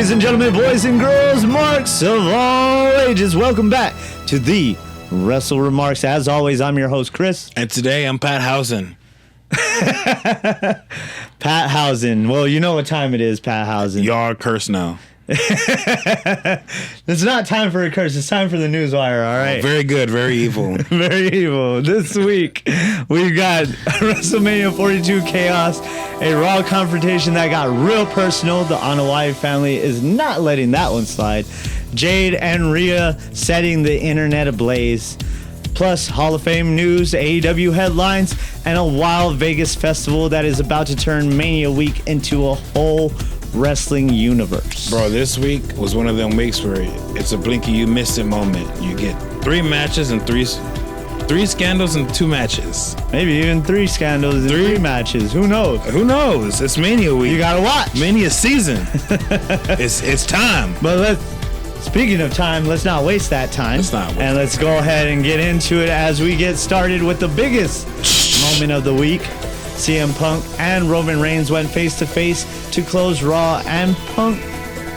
Ladies and gentlemen, boys and girls, marks of all ages, welcome back to the Wrestle WreMarks. As always, I'm your host, Chris. And today, I'm Pat Housen. Pat Housen. Well, you know what time it is, Pat Housen. Y'all curse now. It's not time for a curse. It's time for the newswire, all right? Very good. Very evil. Very evil. This week, we've got WrestleMania 42 Chaos, a Raw confrontation that got real personal. The Anoa'i family is not letting that one slide. Jade and Rhea setting the internet ablaze. Plus, Hall of Fame news, AEW headlines, and a wild Vegas festival that is about to turn Mania Week into a whole wrestling universe. Bro, this week was one of them weeks where it's a blinky you missed it moment. You get 3 matches and three scandals and 2 matches. Maybe even 3 scandals and 3 matches. Who knows? Who knows? It's Mania Week. You gotta watch. Mania season. It's time. But speaking of time, let's not waste that time. And let's go ahead and get into it as we get started with the biggest moment of the week. CM Punk and Roman Reigns went face-to-face to close Raw, and Punk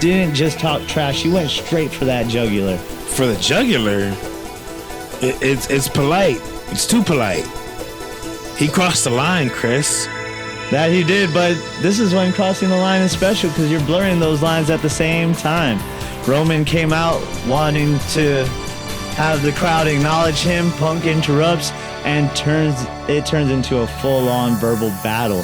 didn't just talk trash. He went straight for that jugular. For the jugular? It's polite. It's too polite. He crossed the line, Chris. That he did, but this is when crossing the line is special because you're blurring those lines at the same time. Roman came out wanting to have the crowd acknowledge him. Punk interrupts and turns into a full-on verbal battle.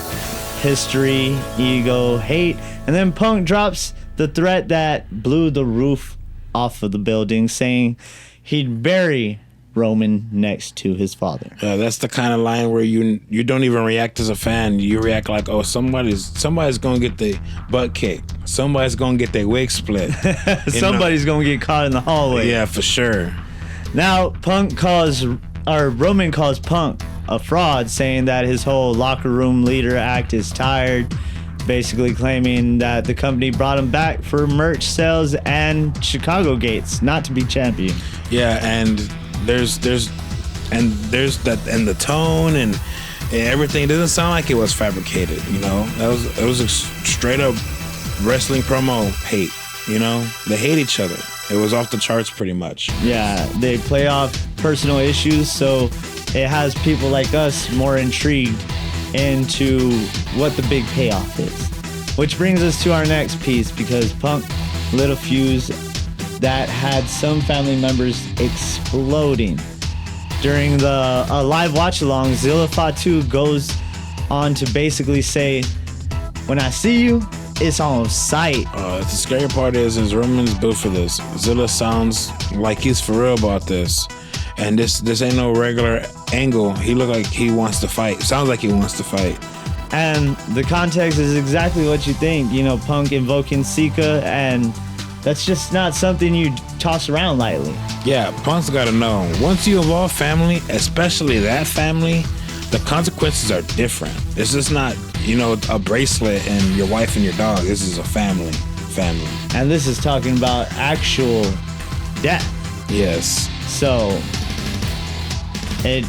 History, ego, hate, and then Punk drops the threat that blew the roof off of the building, saying he'd bury Roman next to his father. Yeah, that's the kind of line where you don't even react as a fan. You react like, oh, somebody's gonna get the butt kicked. Somebody's gonna get their wig split. Somebody's gonna get caught in the hallway. Yeah, for sure. Now Roman calls Punk a fraud, saying that his whole locker room leader act is tired, basically claiming that the company brought him back for merch sales and Chicago gates, not to be champion. Yeah, and there's the tone and everything doesn't sound like it was fabricated. You know, it was a straight up wrestling promo hate. You know, they hate each other. It was off the charts pretty much. Yeah, they play off personal issues, so it has people like us more intrigued into what the big payoff is. Which brings us to our next piece, because Punk lit a fuse that had some family members exploding. During the live watch-along, Zilla Fatu goes on to basically say, when I see you, it's on sight. The scary part is Roman's built for this. Zilla sounds like he's for real about this. And this ain't no regular angle. He look like he wants to fight. Sounds like he wants to fight. And the context is exactly what you think. You know, Punk invoking Sika, and that's just not something you toss around lightly. Yeah, Punk's got to know. Once you involve family, especially that family, the consequences are different. This is not, a bracelet and your wife and your dog. This is a family. And this is talking about actual death. Yes. So it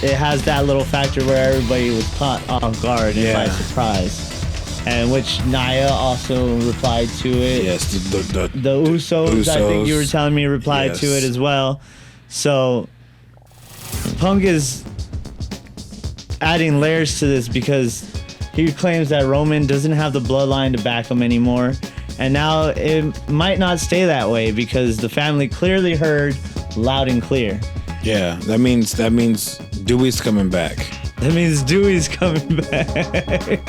has that little factor where everybody was caught off guard and by surprise. And which Nia also replied to it. Yes, the Usos, I think you were telling me, replied to it as well. So Punk is adding layers to this because he claims that Roman doesn't have the bloodline to back him anymore. And now it might not stay that way because the family clearly heard loud and clear. Yeah, that means Dewey's coming back. That means Dewey's coming back.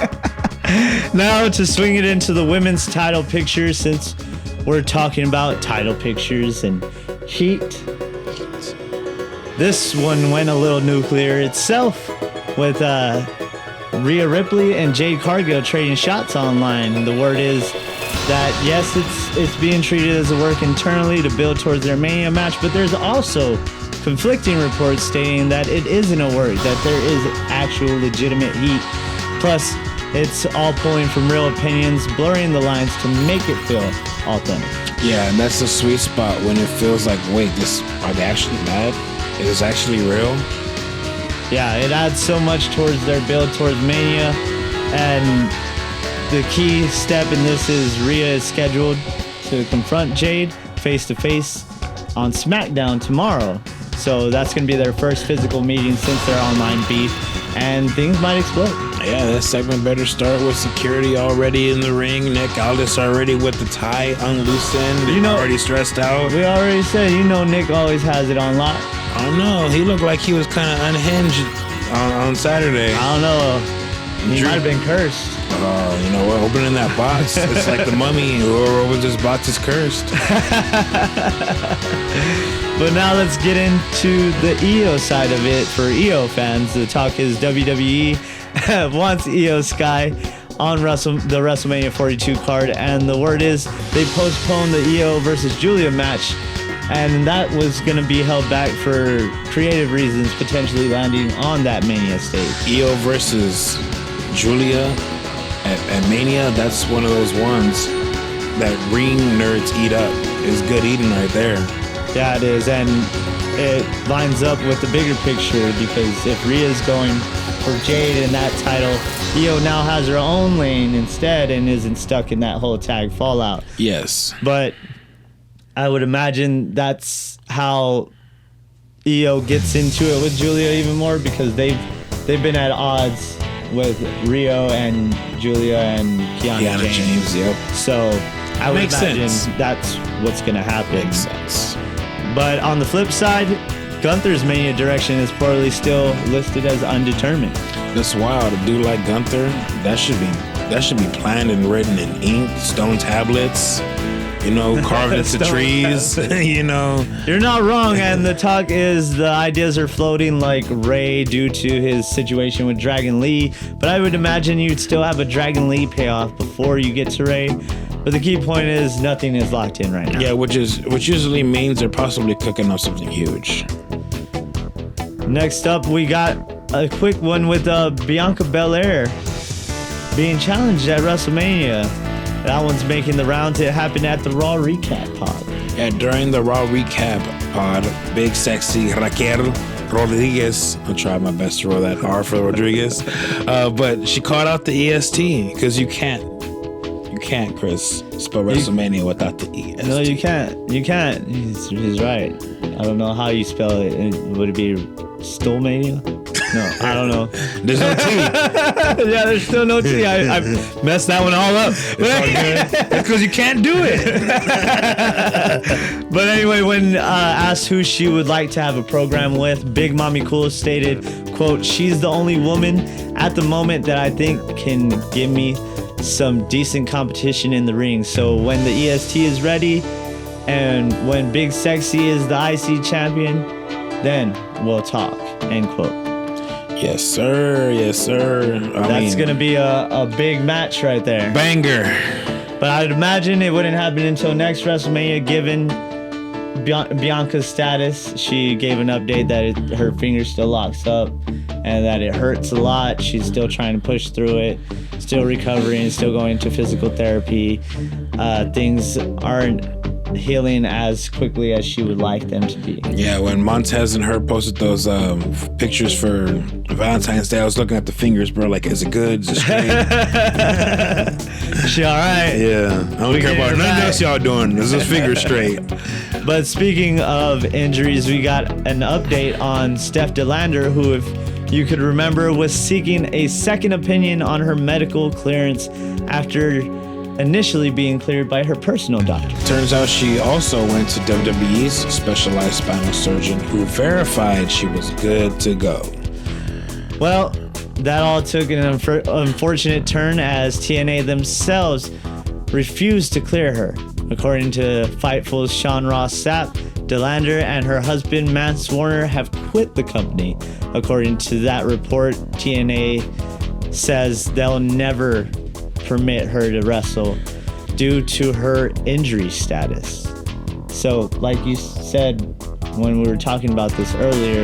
Now to swing it into the women's title picture, since we're talking about title pictures and heat. This one went a little nuclear itself with Rhea Ripley and Jade Cargill trading shots online. The word is that yes, it's being treated as a work internally to build towards their Mania match, but there's also conflicting reports stating that it isn't a work, that there is actual legitimate heat. Plus, it's all pulling from real opinions, blurring the lines to make it feel authentic. Yeah, and that's the sweet spot when it feels like, wait, are they actually mad? Is this actually real? Yeah, it adds so much towards their build towards Mania, and the key step in this is Rhea is scheduled to confront Jade face-to-face on SmackDown tomorrow. So that's going to be their first physical meeting since their online beef, and things might explode. Yeah, that segment better start with security already in the ring. Nick Aldis already with the tie unloosened. Already stressed out. We already said, Nick always has it on lock. I don't know. He looked like he was kind of unhinged on Saturday. I don't know. He might have been cursed. You know what? Opening that box, it's like the mummy. Whoever opens this box is cursed. But now let's get into the EO side of it for EO fans. The talk is WWE wants EO Sky on the WrestleMania 42 card, and the word is they postponed the EO versus Julia match, and that was going to be held back for creative reasons, potentially landing on that Mania stage. EO versus Julia at Mania, that's one of those ones that ring nerds eat up. It's good eating right there. Yeah, it is, and it lines up with the bigger picture, because if Rhea's going for Jade in that title, EO now has her own lane instead and isn't stuck in that whole tag fallout. Yes. But I would imagine that's how EO gets into it with Julia even more, because they've been at odds with Rio and Julia and Kiana James. Yep. So I would imagine sense. That's what's going to happen. Makes sense. But on the flip side, Gunther's Mania direction is poorly still listed as undetermined. That's wild. A dude like Gunther, that should be planned and written in ink, stone tablets, carved into trees, You're not wrong, and the talk is the ideas are floating like Ray due to his situation with Dragon Lee, but I would imagine you'd still have a Dragon Lee payoff before you get to Ray. But the key point is nothing is locked in right now. Yeah, which usually means they're possibly cooking up something huge. Next up, we got a quick one with Bianca Belair being challenged at WrestleMania. That one's making the rounds. It happened at the Raw Recap Pod. Yeah, during the Raw Recap Pod, big sexy Raquel Rodriguez, I'll try my best to roll that R for Rodriguez, but she called out the EST, because you can't, Chris, spell WrestleMania without the EST. No, you can't. He's right. I don't know how you spell it. Would it be Stolmania? No, I don't know. There's no T. Yeah, there's still no T. I messed that one all up. It's all good. That's because you can't do it. But anyway, when asked who she would like to have a program with, Big Mommy Cool stated, quote, "She's the only woman at the moment that I think can give me some decent competition in the ring. So when the EST is ready and when Big Sexy is the IC champion, then we'll talk," end quote. Yes, sir. Yes, sir. That's going to be a big match right there. Banger. But I'd imagine it wouldn't happen until next WrestleMania, given Bianca's status. She gave an update that her finger still locks up and that it hurts a lot. She's still trying to push through it, still recovering, still going to physical therapy. Things aren't healing as quickly as she would like them to be. Yeah, when Montez and her posted those pictures for Valentine's Day, I was looking at the fingers, bro. Like, is it good? Is it straight? She all right? Yeah. I don't care about nothing else y'all doing. Is those fingers straight? But speaking of injuries, we got an update on Steph DeLander, who, if you could remember, was seeking a second opinion on her medical clearance after initially being cleared by her personal doctor. Turns out she also went to WWE's specialized spinal surgeon, who verified she was good to go. Well, that all took an unfortunate turn as TNA themselves refused to clear her. According to Fightful's Sean Ross Sapp, DeLander and her husband Mance Warner have quit the company. According to that report, TNA says they'll never permit her to wrestle due to her injury status. So, like you said when we were talking about this earlier,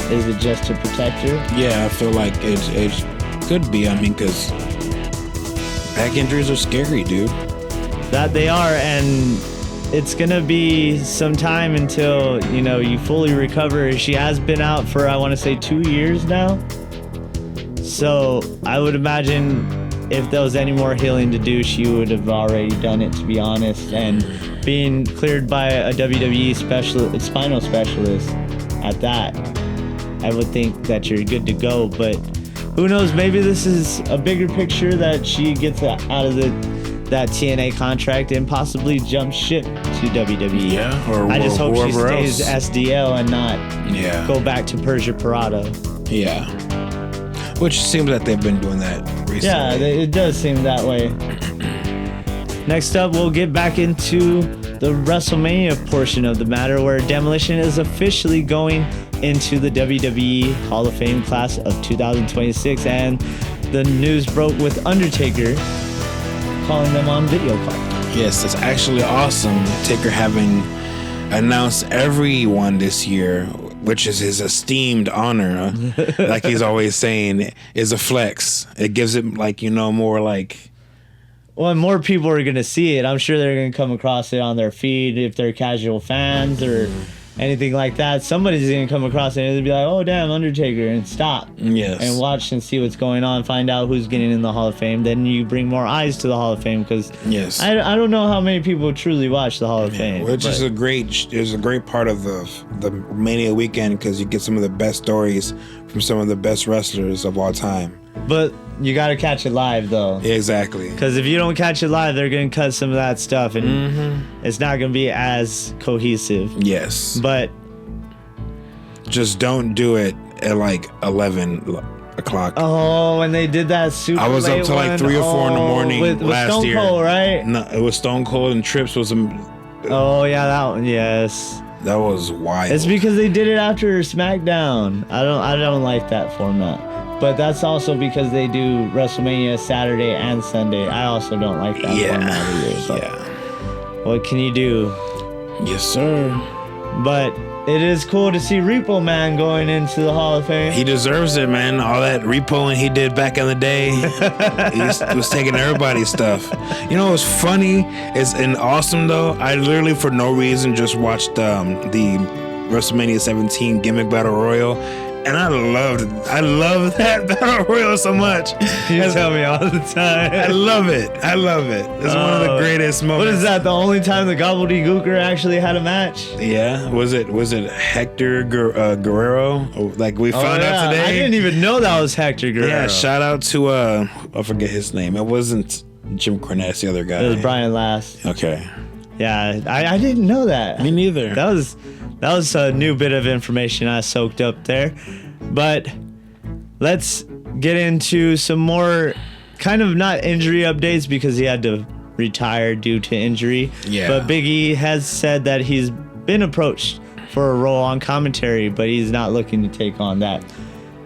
is it just to protect her? Yeah, I feel like it could be. I mean, because back injuries are scary, dude. That they are, and it's gonna be some time until, you fully recover. She has been out for, I want to say, 2 years now. So I would imagine if there was any more healing to do, she would have already done it, to be honest. And being cleared by a WWE spinal specialist at that, I would think that you're good to go. But who knows? Maybe this is a bigger picture that she gets out of that TNA contract and possibly jump ship to WWE. Yeah, or I just hope she stays else. SDL and not go back to Persia Parada. Yeah. Which seems that they've been doing that recently. Yeah, it does seem that way. Next up, we'll get back into the WrestleMania portion of the matter, where Demolition is officially going into the WWE Hall of Fame class of 2026, and the news broke with Undertaker calling them on video call. Yes, it's actually awesome. Taker having announced everyone this year, which is his esteemed honor, like he's always saying, is a flex. It gives it more like... Well, and more people are going to see it. I'm sure they're going to come across it on their feed if they're casual fans or anything like that. Somebody's going to come across it and be like, oh, damn, Undertaker, and stop. Yes. And watch and see what's going on, find out who's getting in the Hall of Fame. Then you bring more eyes to the Hall of Fame, because I don't know how many people truly watch the Hall of Fame. Which is a great part of the Mania weekend, because you get some of the best stories from some of the best wrestlers of all time. But you got to catch it live, though. Exactly. Because if you don't catch it live, they're going to cut some of that stuff, and it's not going to be as cohesive. Yes. But just don't do it at like 11 o'clock. Oh, when they did that super I was late up till like 3 or 4 in the morning with last Stone year. Cold, right? No, it was Stone Cold, and Trips was Oh yeah, that one. Yes. That was wild. It's because they did it after SmackDown. I don't like that format. But that's also because they do WrestleMania Saturday and Sunday. I also don't like that format either. But what can you do? Yes, sir. But it is cool to see Repo Man going into the Hall of Fame. He deserves it, man. All that repoing he did back in the day, he was taking everybody's stuff. You know what's funny and awesome, though? I literally, for no reason, just watched the WrestleMania 17 Gimmick Battle Royal. And I love that Battle Royal so much. You tell me all the time. I love it. It's one of the greatest moments. What is that? The only time the Gobbledygooker actually had a match? Yeah. Was it Hector Guerrero? Like we found out today. I didn't even know that was Hector Guerrero. Yeah. Shout out to I forget his name. It wasn't Jim Cornette. It's the other guy. It was Brian Last. Okay. Yeah. I didn't know that. Me neither. That was a new bit of information I soaked up there. But let's get into some more kind of not injury updates, because he had to retire due to injury. Yeah. But Big E has said that he's been approached for a role on commentary, but he's not looking to take on that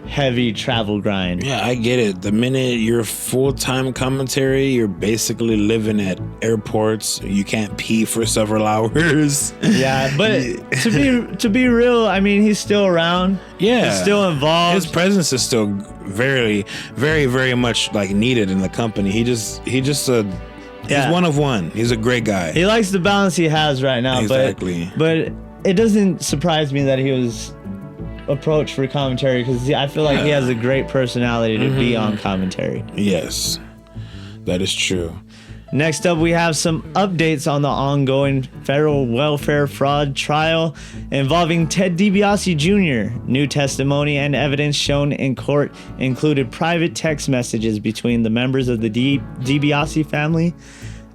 heavy travel grind. Yeah, I get it. The minute you're full-time commentary, you're basically living at airports. You can't pee for several hours. Yeah, but to be real, I mean, he's still around. Yeah, he's still involved. His presence is still very, very, very much like needed in the company. He's one of one. He's a great guy. He likes the balance he has right now. Exactly. But it doesn't surprise me that he was approached for commentary, because I feel like he has a great personality to be on commentary. Yes, that is true. Next up, we have some updates on the ongoing federal welfare fraud trial involving Ted DiBiase Jr. New testimony and evidence shown in court included private text messages between the members of the DiBiase family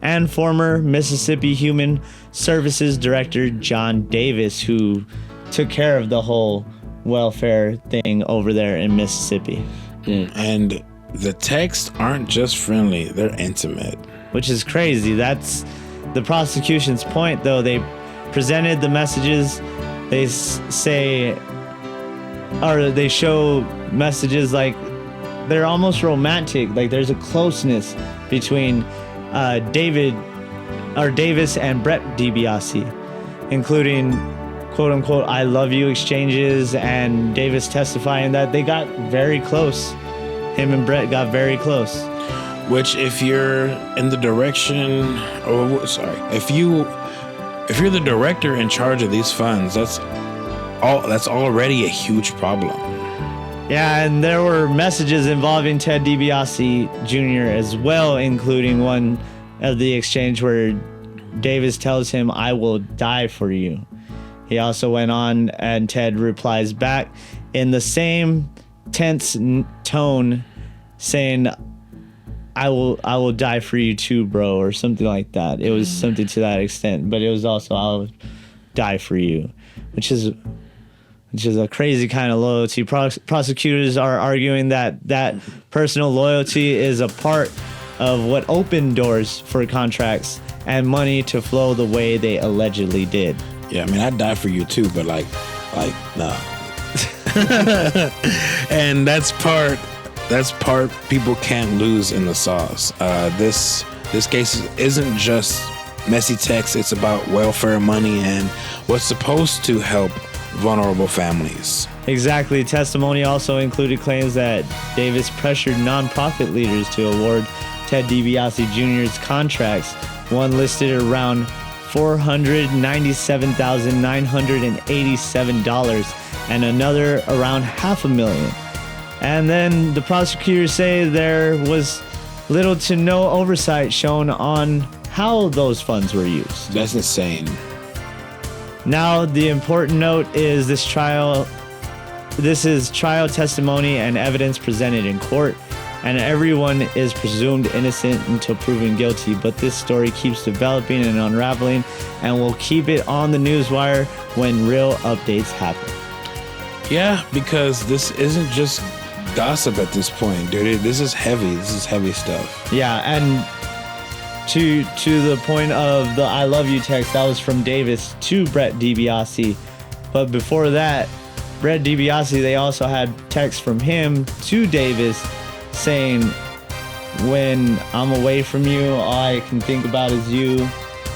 and former Mississippi Human Services Director John Davis, who took care of the whole welfare thing over there in Mississippi. And the texts aren't just friendly, they're intimate. Which is crazy. That's the prosecution's point, though. They presented the messages. They they show messages like they're almost romantic. Like there's a closeness between Davis and Brett DiBiase, including quote unquote "I love you" exchanges, and Davis testifying that they got very close. Him and Brett got very close. Which, if you're in the direction, if you're the director in charge of these funds, that's already a huge problem. Yeah, and there were messages involving Ted DiBiase Jr. as well, including one of the exchange where Davis tells him, "I will die for you." He also went on, and Ted replies back in the same tense tone, saying, I will die for you too, bro," or something like that. It was something to that extent, but it was also, "I'll die for you," which is a crazy kind of loyalty. Prosecutors are arguing that personal loyalty is a part of what opened doors for contracts and money to flow the way they allegedly did. Yeah, I mean, I'd die for you too, but like, no. And that's part people can't lose in the sauce. This case isn't just messy text. It's about welfare money and what's supposed to help vulnerable families. Exactly. Testimony also included claims that Davis pressured nonprofit leaders to award Ted DiBiase Jr.'s contracts, one listed around $497,987 and another around $500,000. And then the prosecutors say there was little to no oversight shown on how those funds were used. That's insane. Now, the important note is this is trial testimony and evidence presented in court, and everyone is presumed innocent until proven guilty, but this story keeps developing and unraveling, and we'll keep it on the newswire when real updates happen. Yeah, because this isn't just gossip at this point, dude. This is heavy. This is heavy stuff. Yeah, and to the point of the "I love you" text, that was from Davis to Brett DiBiase. But before that, Brett DiBiase, they also had text from him to Davis saying, "When I'm away from you, all I can think about is you.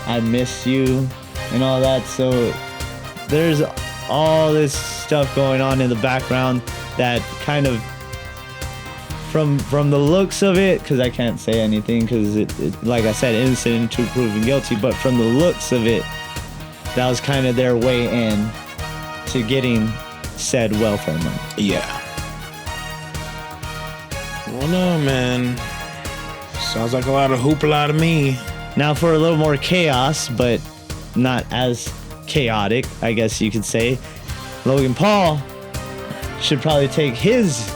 I miss you," and all that. So there's all this stuff going on in the background that kind of, from the looks of it, because I can't say anything because it, like I said, innocent until proven guilty, but from the looks of it, that was kind of their way in to getting said welfare money. Yeah. Well, no, man. Sounds like a lot of hoopla to me. Now for a little more chaos, but not as chaotic, I guess you could say, Logan Paul should probably take his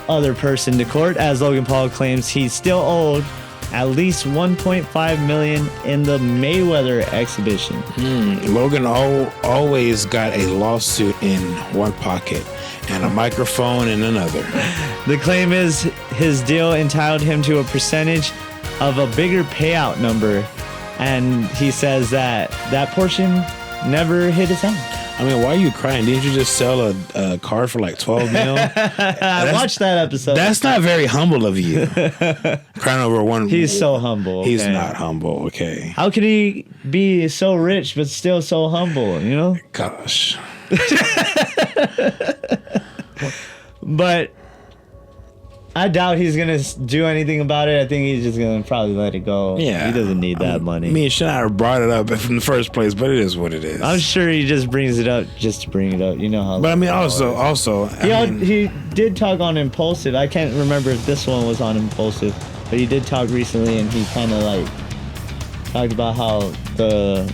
other person to court, as Logan Paul claims he's still owed at least $1.5 million in the Mayweather exhibition. Logan always got a lawsuit in one pocket and a microphone in another. The claim is his deal entitled him to a percentage of a bigger payout number, and he says that portion never hit his hand. I mean, why are you crying? Didn't you just sell a car for like $12 million? I watched that episode. That's not very humble of you. Crying over one. He's so humble. Okay? He's not humble, okay? How can he be so rich but still so humble, you know? Gosh. But I doubt he's going to do anything about it. I think he's just going to probably let it go. Yeah. He doesn't need that money. Me and Shania brought it up in the first place, but it is what it is. I'm sure he just brings it up just to bring it up. You know how. But I mean, also. He did talk on Impulsive. I can't remember if this one was on Impulsive, but he did talk recently, and he kind of like talked about how the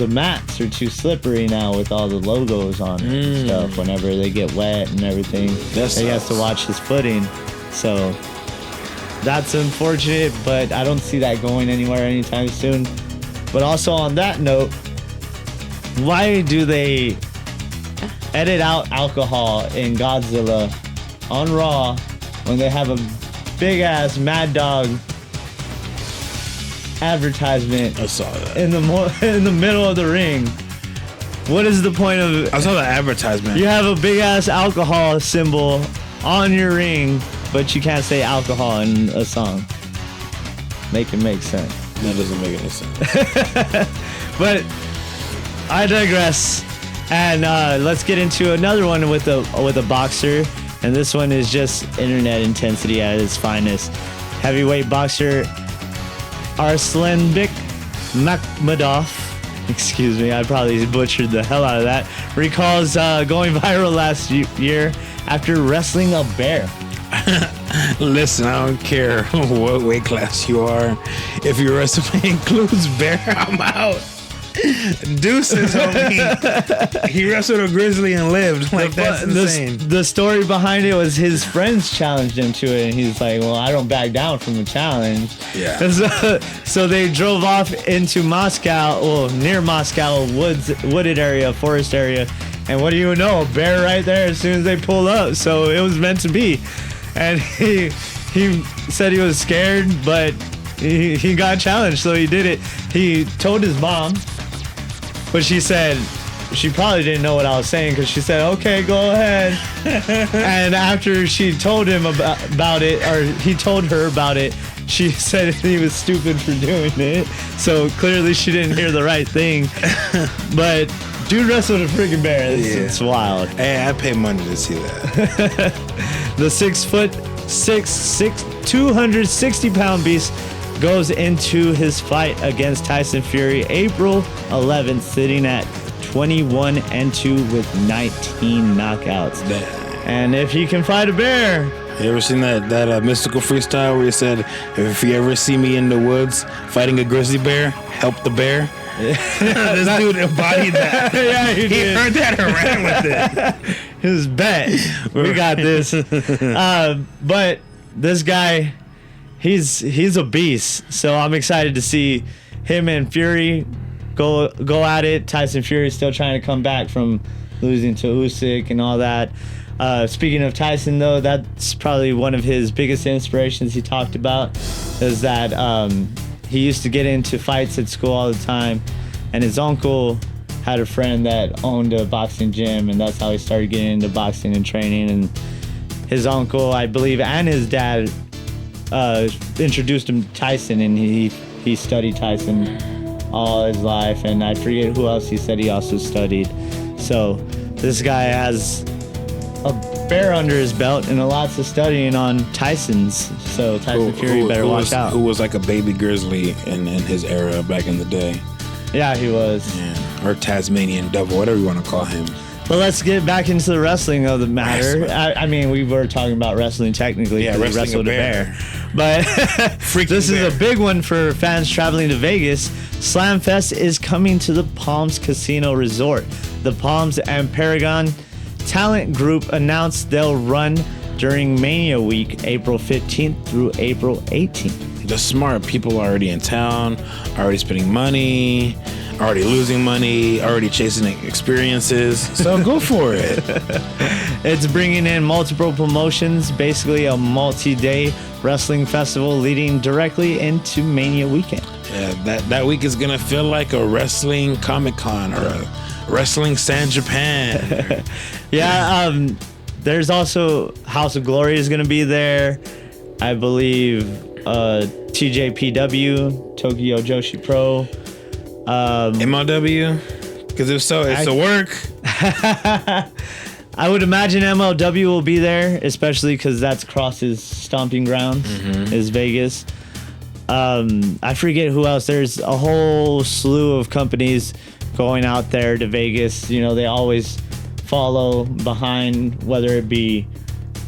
mats are too slippery now with all the logos on it and stuff. Whenever they get wet and everything, he has to watch his footing. So that's unfortunate, but I don't see that going anywhere anytime soon. But also on that note, why do they edit out alcohol in Godzilla on Raw when they have a big ass Mad Dog advertisement I saw that. in the middle of the ring? What is the point of it? I saw the advertisement. You have a big ass alcohol symbol on your ring, but you can't say alcohol in a song. Make it make sense. That doesn't make any sense. But I digress. And let's get into another one with a boxer. And this one is just internet intensity at its finest. Heavyweight boxer Arslanbek Makhmudov excuse me, I probably butchered the hell out of that, recalls going viral last year after wrestling a bear. Listen, I don't care what weight class you are. If your resume includes bear, I'm out. Deuces, homie. He wrestled a grizzly and lived. Like, that's insane. The story behind it was his friends challenged him to it, and he's like, well, I don't back down from the challenge. Yeah. So they drove off into Moscow, well, near Moscow, wooded area, forest area, and what do you know, a bear right there as soon as they pulled up. So it was meant to be. And he said he was scared, but he got challenged, so he did it. He told his mom, but she said she probably didn't know what I was saying, because she said, okay, go ahead. And after she told him about it, or he told her about it, she said he was stupid for doing it. So clearly she didn't hear the right thing. But dude wrestled a freaking bear. It's wild. Hey, I pay money to see that. The 6'6", 260-pound beast goes into his fight against Tyson Fury April 11th, sitting at 21-2 with 19 knockouts. And if he can fight a bear... You ever seen that mystical freestyle where he said, if you ever see me in the woods fighting a grizzly bear, help the bear? This dude embodied that. Yeah, he did. Heard that and ran with it. His bet. We got this. But this guy, he's a beast. So I'm excited to see him and Fury go at it. Tyson Fury still trying to come back from losing to Usyk and all that. Speaking of Tyson, though, that's probably one of his biggest inspirations he talked about, is that he used to get into fights at school all the time, and his uncle had a friend that owned a boxing gym, and that's how he started getting into boxing and training. And his uncle, I believe, and his dad introduced him to Tyson, and he studied Tyson all his life, and I forget who else he said he also studied. So this guy has a bear under his belt and lots of studying on Tyson's. So Tyson Fury better watch out. Who was like a baby grizzly in his era back in the day. Yeah, he was. Yeah. Or Tasmanian devil, whatever you want to call him. But let's get back into the wrestling of the matter. I mean, we were talking about wrestling technically. Yeah, wrestling wrestling a bear. But this is a big one for fans traveling to Vegas. Slamfest is coming to the Palms Casino Resort. The Palms and Paragon Talent Group announced they'll run during Mania Week, April 15th through April 18th. The smart people are already in town, already spending money, already losing money, already chasing experiences. So go for it. It's bringing in multiple promotions, basically a multi-day wrestling festival leading directly into Mania weekend. Yeah, that week is going to feel like a wrestling Comic-Con or a wrestling San Japan. Yeah, there's also House of Glory is going to be there. I believe TJPW, Tokyo Joshi Pro. MLW? Because if so, it's a work. I would imagine MLW will be there, especially because that's Cross's stomping ground, is Vegas. I forget who else. There's a whole slew of companies going out there to Vegas. You know, they always follow behind, whether it be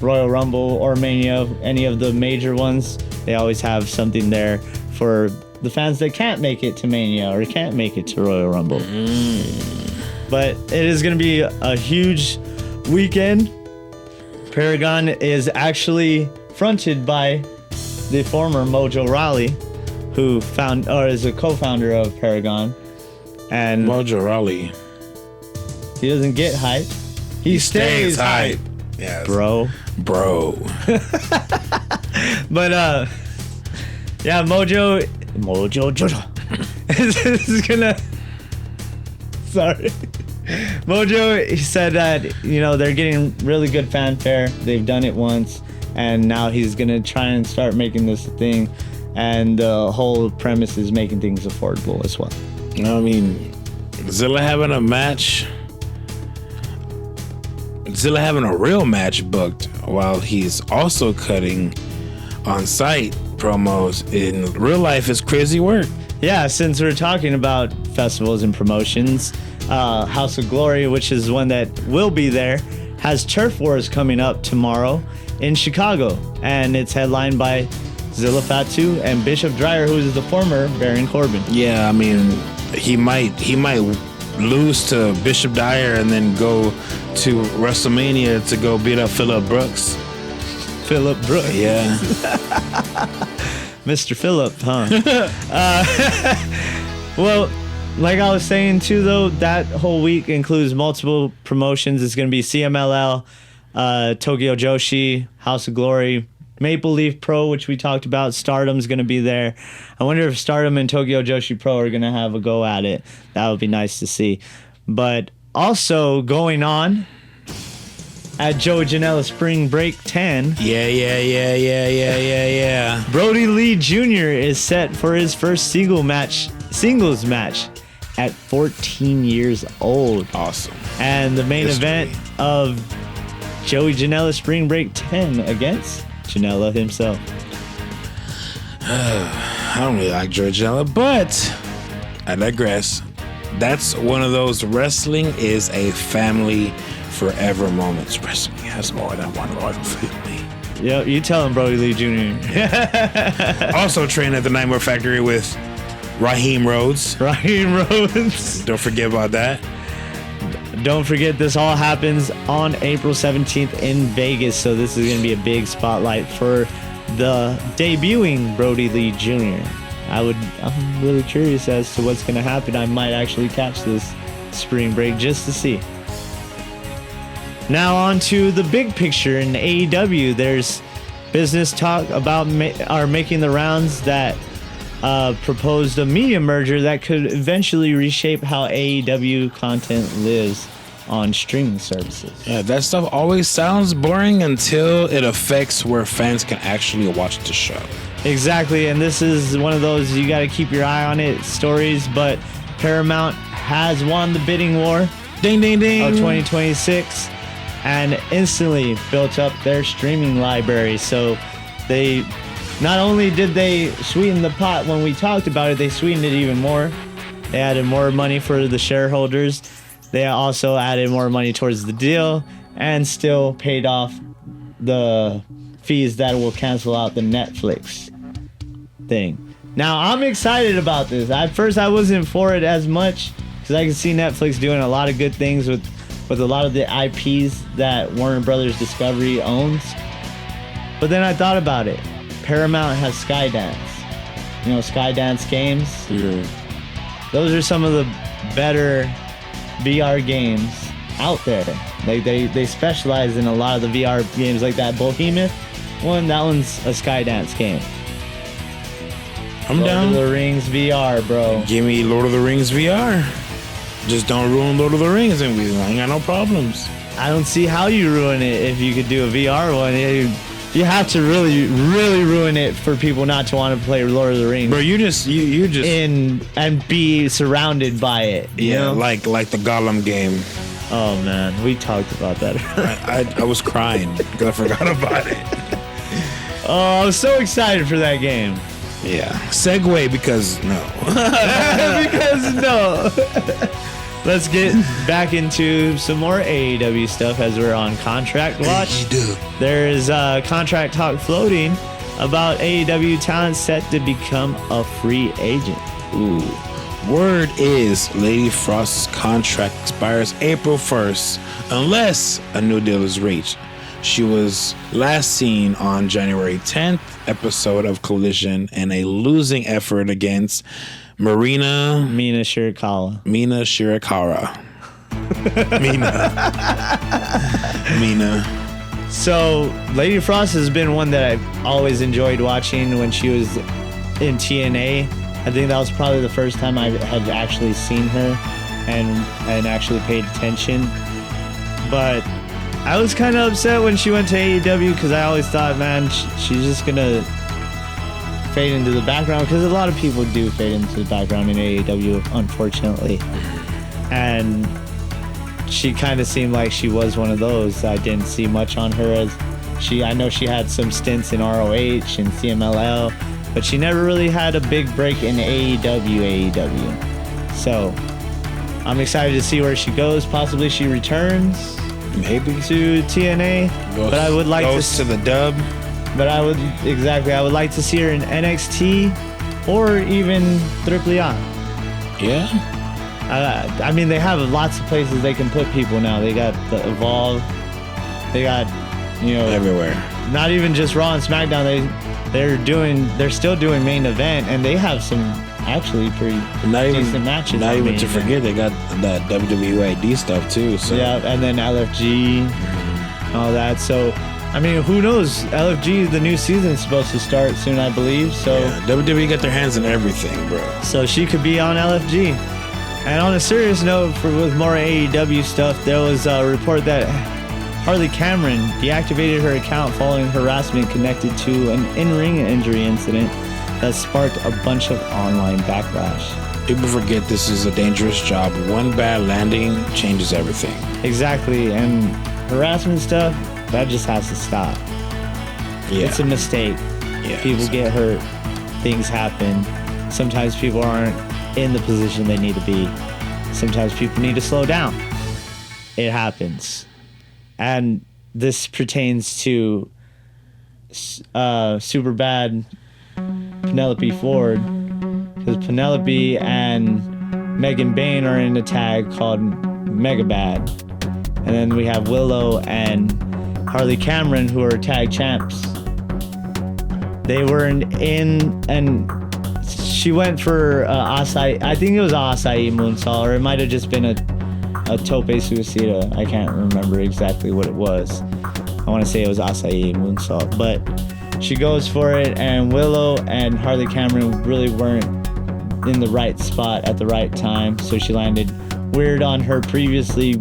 Royal Rumble or Mania, any of the major ones. They always have something there for the fans that can't make it to Mania or can't make it to Royal Rumble. But it is going to be a huge weekend. Paragon is actually fronted by the former Mojo Rawley, who is a co-founder of Paragon. And Mojo Rawley, he doesn't get hype. He stays hype. Yes. Bro. But yeah, Mojo Jojo is gonna. Sorry. Mojo, he said that, you know, they're getting really good fanfare. They've done it once, and now he's gonna try and start making this a thing. And the whole premise is making things affordable as well. I mean, Zilla having a real match booked while he's also cutting on-site promos in real life is crazy work. Yeah, since we're talking about festivals and promotions. House of Glory, which is one that will be there, has Turf Wars coming up tomorrow in Chicago, and it's headlined by Zilla Fatu and Bishop Dreyer, who is the former Baron Corbin. Yeah, I mean, he might lose to Bishop Dyer and then go to WrestleMania to go beat up Phillip Brooks. Phillip Brooks. Yeah. Mr. Phillip, huh? Well, like I was saying too, though, that whole week includes multiple promotions. It's going to be CMLL, Tokyo Joshi, House of Glory, Maple Leaf Pro, which we talked about. Stardom's going to be there. I wonder if Stardom and Tokyo Joshi Pro are going to have a go at it. That would be nice to see. But also going on at Joey Janela Spring Break 10. Yeah. Brody Lee Jr. is set for his first singles match at 14 years old. Awesome. And the main History. event of Joey Janela Spring Break 10 against Janela himself. I don't really like Joey Janela, but I digress. That's one of those wrestling is a family forever moments. Wrestling has more than one royal family. Yep, you tell him, Brody Lee Jr. Also trained at the Nightmare Factory with Raheem Rhodes. Raheem Rhodes. Don't forget about that. Don't forget, this all happens on April 17th in Vegas, so this is going to be a big spotlight for the debuting Brody Lee Jr. I'm really curious as to what's going to happen. I might actually catch this spring break just to see. Now on to the big picture in AEW. There's business talk about making the rounds that proposed a media merger that could eventually reshape how AEW content lives on streaming services. Yeah, that stuff always sounds boring until it affects where fans can actually watch the show. Exactly, and this is one of those you got to keep your eye on it stories, but Paramount has won the bidding war Ding, ding, ding. of 2026 and instantly built up their streaming library. So they not only did they sweeten the pot when we talked about it, they sweetened it even more. They added more money for the shareholders. They also added more money towards the deal and still paid off the fees that will cancel out the Netflix thing. Now, I'm excited about this. At first, I wasn't for it as much because I can see Netflix doing a lot of good things with a lot of the IPs that Warner Brothers Discovery owns. But then I thought about it. Paramount has Skydance. You know, Skydance games. Yeah. Those are some of the better VR games out there. They specialize in a lot of the VR games, like that Behemoth one. That one's a Skydance game. I'm down. Lord of the Rings VR, bro. Give me Lord of the Rings VR. Just don't ruin Lord of the Rings, and we ain't got no problems. I don't see how you ruin it if you could do a VR one. You have to really, really ruin it for people not to want to play Lord of the Rings. Bro, you just and be surrounded by it. You know? like the Gollum game. Oh man, we talked about that. I was crying because I forgot about it. Oh, I was so excited for that game. Yeah. Segue because no. Because no. Let's get back into some more AEW stuff as we're on contract watch. AEW. There is contract talk floating about AEW talent set to become a free agent. Ooh. Word is Lady Frost's contract expires April 1st unless a new deal is reached. She was last seen on January 10th episode of Collision in a losing effort against Mina Shirakawa. Mina. So, Lady Frost has been one that I've always enjoyed watching when she was in TNA. I think that was probably the first time I had actually seen her and actually paid attention. But I was kind of upset when she went to AEW because I always thought, man, she's just going to fade into the background, because a lot of people do fade into the background in AEW, unfortunately. And she kind of seemed like she was one of those. I didn't see much on her as I know she had some stints in ROH and CMLL, but she never really had a big break in AEW. So I'm excited to see where she goes. Possibly she returns Maybe to TNA. But I would like to the dub. But I would like to see her in NXT or even AAA. Yeah. I mean, they have lots of places they can put people now. They got the Evolve. They got, everywhere. Not even just Raw and SmackDown. They're still doing main event, and they have some actually pretty decent matches. Not even to forget, they got that WWE ID stuff too. So yeah, and then LFG, all that. So I mean, who knows? LFG, the new season is supposed to start soon, I believe. So yeah, WWE got their hands in everything, bro. So she could be on LFG. And on a serious note, with more AEW stuff, there was a report that Harley Cameron deactivated her account following harassment connected to an in-ring injury incident that sparked a bunch of online backlash. People forget this is a dangerous job. One bad landing changes everything. Exactly, and harassment stuff, that just has to stop. Yeah. It's a mistake. Yeah, people get hurt. Things happen. Sometimes people aren't in the position they need to be. Sometimes people need to slow down. It happens. And this pertains to super bad Penelope Ford, because Penelope and Megan Bayne are in a tag called Mega Bad. And then we have Willow and Harley Cameron, who are tag champs. They were in and she went for Acai. I think it was Acai moonsault, or it might have just been a tope suicida. I can't remember exactly what it was. I want to say it was Acai moonsault, but she goes for it, and Willow and Harley Cameron really weren't in the right spot at the right time, so she landed weird on her previously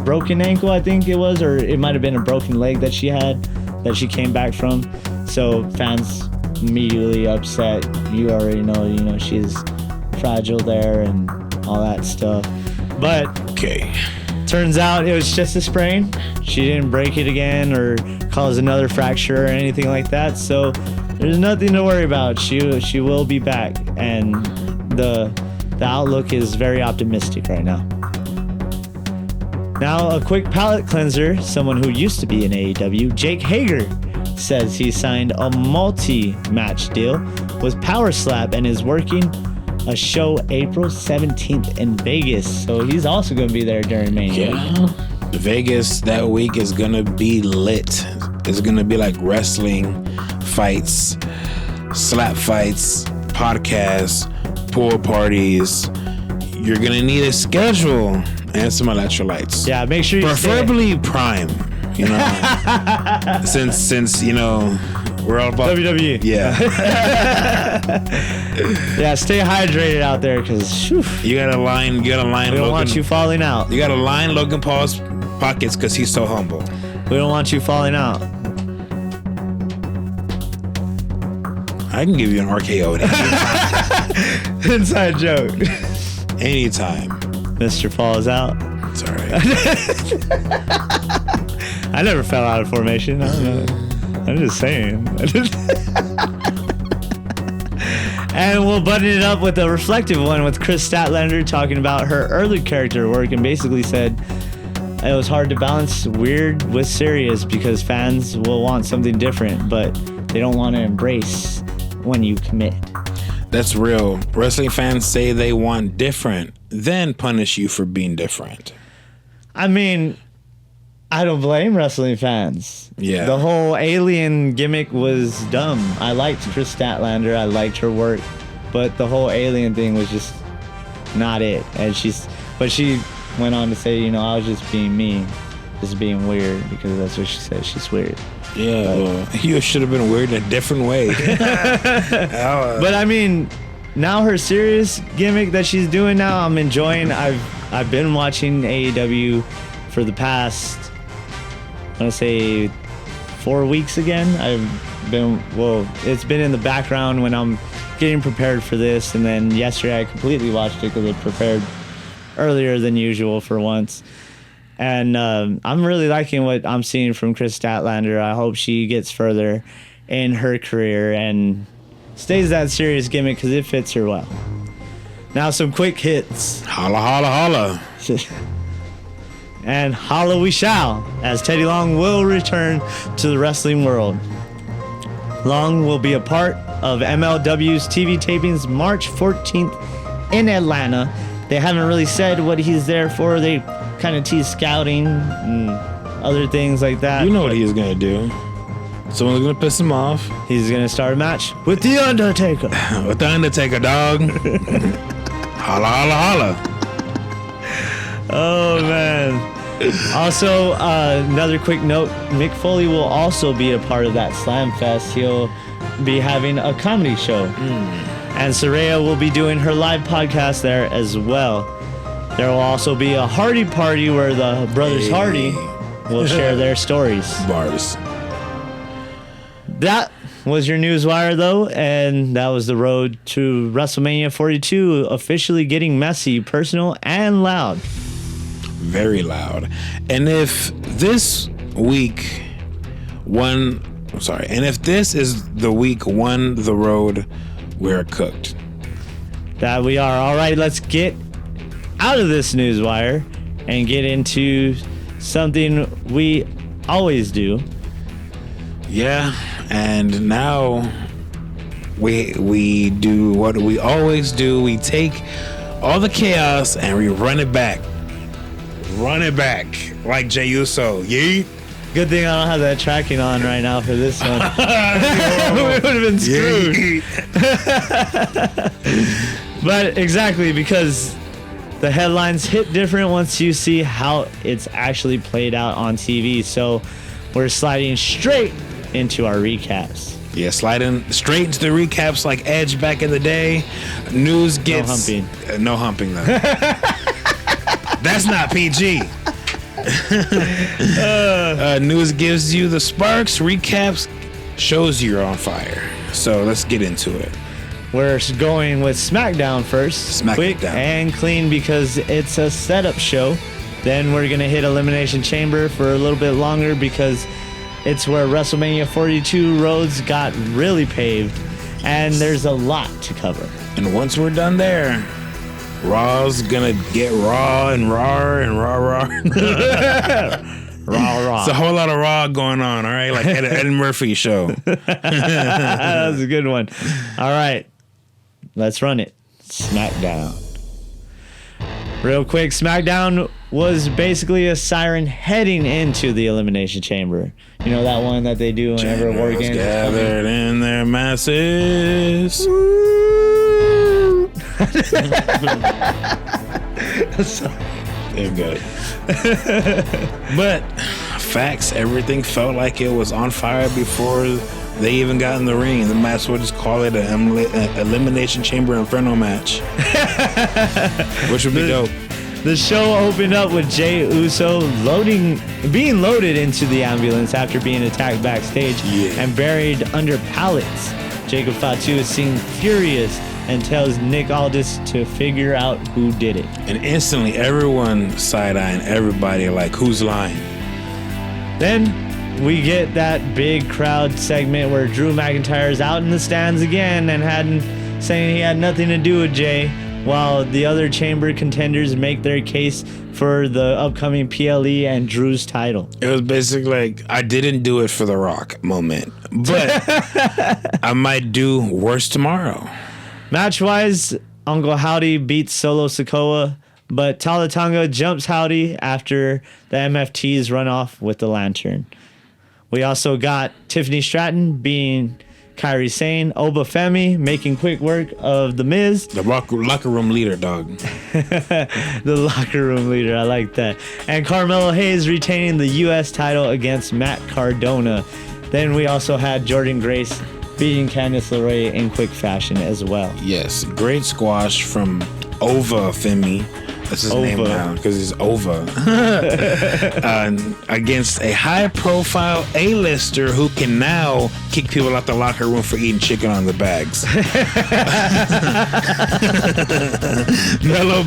broken ankle, I think it was, or it might have been a broken leg that she had that she came back from. So fans immediately upset. You already know she's fragile there and all that stuff. But okay, turns out it was just a sprain. She didn't break it again or cause another fracture or anything like that. So there's nothing to worry about. She will be back, and the outlook is very optimistic right now. Now, a quick palate cleanser. Someone who used to be in AEW, Jake Hager, says he signed a multi-match deal with Power Slap and is working a show April 17th in Vegas. So he's also going to be there during Mania. Yeah. Vegas that week is going to be lit. It's going to be like wrestling, fights, slap fights, podcasts, pool parties. You're going to need a schedule and some electrolytes. Yeah, make sure you preferably Prime, since we're all about WWE. Yeah. Yeah, stay hydrated out there, because you got a line. We don't want you falling out. You got to line Logan Paul's pockets because he's so humble. We don't want you falling out. I can give you an RKO anytime. Inside joke. Anytime. Mr. Falls out. It's all right. I never fell out of formation. I don't know. I'm just saying. And we'll button it up with a reflective one with Chris Statlander talking about her early character work, and basically said it was hard to balance weird with serious because fans will want something different, but they don't want to embrace when you commit. That's real. Wrestling fans say they want different, then punish you for being different. I mean, I don't blame wrestling fans. Yeah. The whole alien gimmick was dumb. I liked Chris Statlander. I liked her work. But the whole alien thing was just not it. And she went on to say, I was just being me. Just being weird, because that's what she said. She's weird. Yeah, well, you should have been weird in a different way. But I mean, now her serious gimmick that she's doing now, I'm enjoying. I've been watching AEW for the past, I want to say 4 weeks again. It's been in the background when I'm getting prepared for this, and then yesterday I completely watched it because I prepared earlier than usual for once. And I'm really liking what I'm seeing from Chris Statlander. I hope she gets further in her career and stays that serious gimmick, because it fits her well. Now some quick hits. Holla, holla, holla. And holla we shall, as Teddy Long will return to the wrestling world. Long will be a part of MLW's TV tapings March 14th in Atlanta. They haven't really said what he's there for. They kind of tease scouting and other things like that. You know what he's going to do. Someone's going to piss him off. He's going to start a match with The Undertaker. With The Undertaker, dog. Holla, holla, holla. Oh, man. Also, another quick note, Mick Foley will also be a part of that Slam Fest. He'll be having a comedy show. And Saraya will be doing her live podcast there as well. There will also be a Hardy party where the brothers Hardy will share their stories. Bars. That was your Newswire, though, and that was the road to WrestleMania 42 officially getting messy, personal, and loud. Very loud. And if this week and if this is the week one the road, we're cooked. That we are. All right, let's get out of this Newswire and get into something we always do. Yeah, and now we do what we always do. We take all the chaos and we run it back. Run it back like Jey Uso. Yeet. Good thing I don't have that tracking on right now for this one. We would have been screwed. But exactly, because the headlines hit different once you see how it's actually played out on TV. So we're sliding straight into our recaps. Yeah, sliding straight into the recaps like Edge back in the day. News gets... No humping. No humping, though. That's not PG. News gives you the sparks. Recaps shows you're on fire. So let's get into it. We're going with SmackDown first. Quick and clean because it's a setup show. Then we're going to hit Elimination Chamber for a little bit longer because it's where WrestleMania 42 roads got really paved. And there's a lot to cover. And once we're done there, Raw's gonna get raw and raw and raw. Raw. It's a whole lot of raw going on, all right? Like Ed Murphy show. That was a good one. All right, let's run it. SmackDown. Real quick, SmackDown was basically a siren heading into the Elimination Chamber. You know that one that they do whenever War Games gathered in their masses. They're good. But facts, everything felt like it was on fire before they even got in the ring. And the match, we'll just call it an Elimination Chamber Inferno match. Which would be dope. The show opened up with Jey Uso being loaded into the ambulance after being attacked backstage and buried under pallets. Jacob Fatu is seen furious and tells Nick Aldis to figure out who did it. And instantly everyone side-eyeing everybody like, who's lying? Then we get that big crowd segment where Drew McIntyre is out in the stands again and saying he had nothing to do with Jey, while the other chamber contenders make their case for the upcoming PLE and Drew's title. It was basically like, I didn't do it for The Rock moment, but I might do worse tomorrow. Match-wise, Uncle Howdy beats Solo Sikoa, but Tala Tonga jumps Howdy after the MFTs run off with the lantern. We also got Tiffany Stratton being Kairi Sane, Oba Femi making quick work of The Miz. The locker room leader, dog. The locker room leader, I like that. And Carmelo Hayes retaining the U.S. title against Matt Cardona. Then we also had Jordynne Grace beating Candice LeRae in quick fashion as well. Yes, great squash from Ova Femi. That's his name now because he's Ova. Against a high-profile A-lister who can now kick people out the locker room for eating chicken on the bags. Melo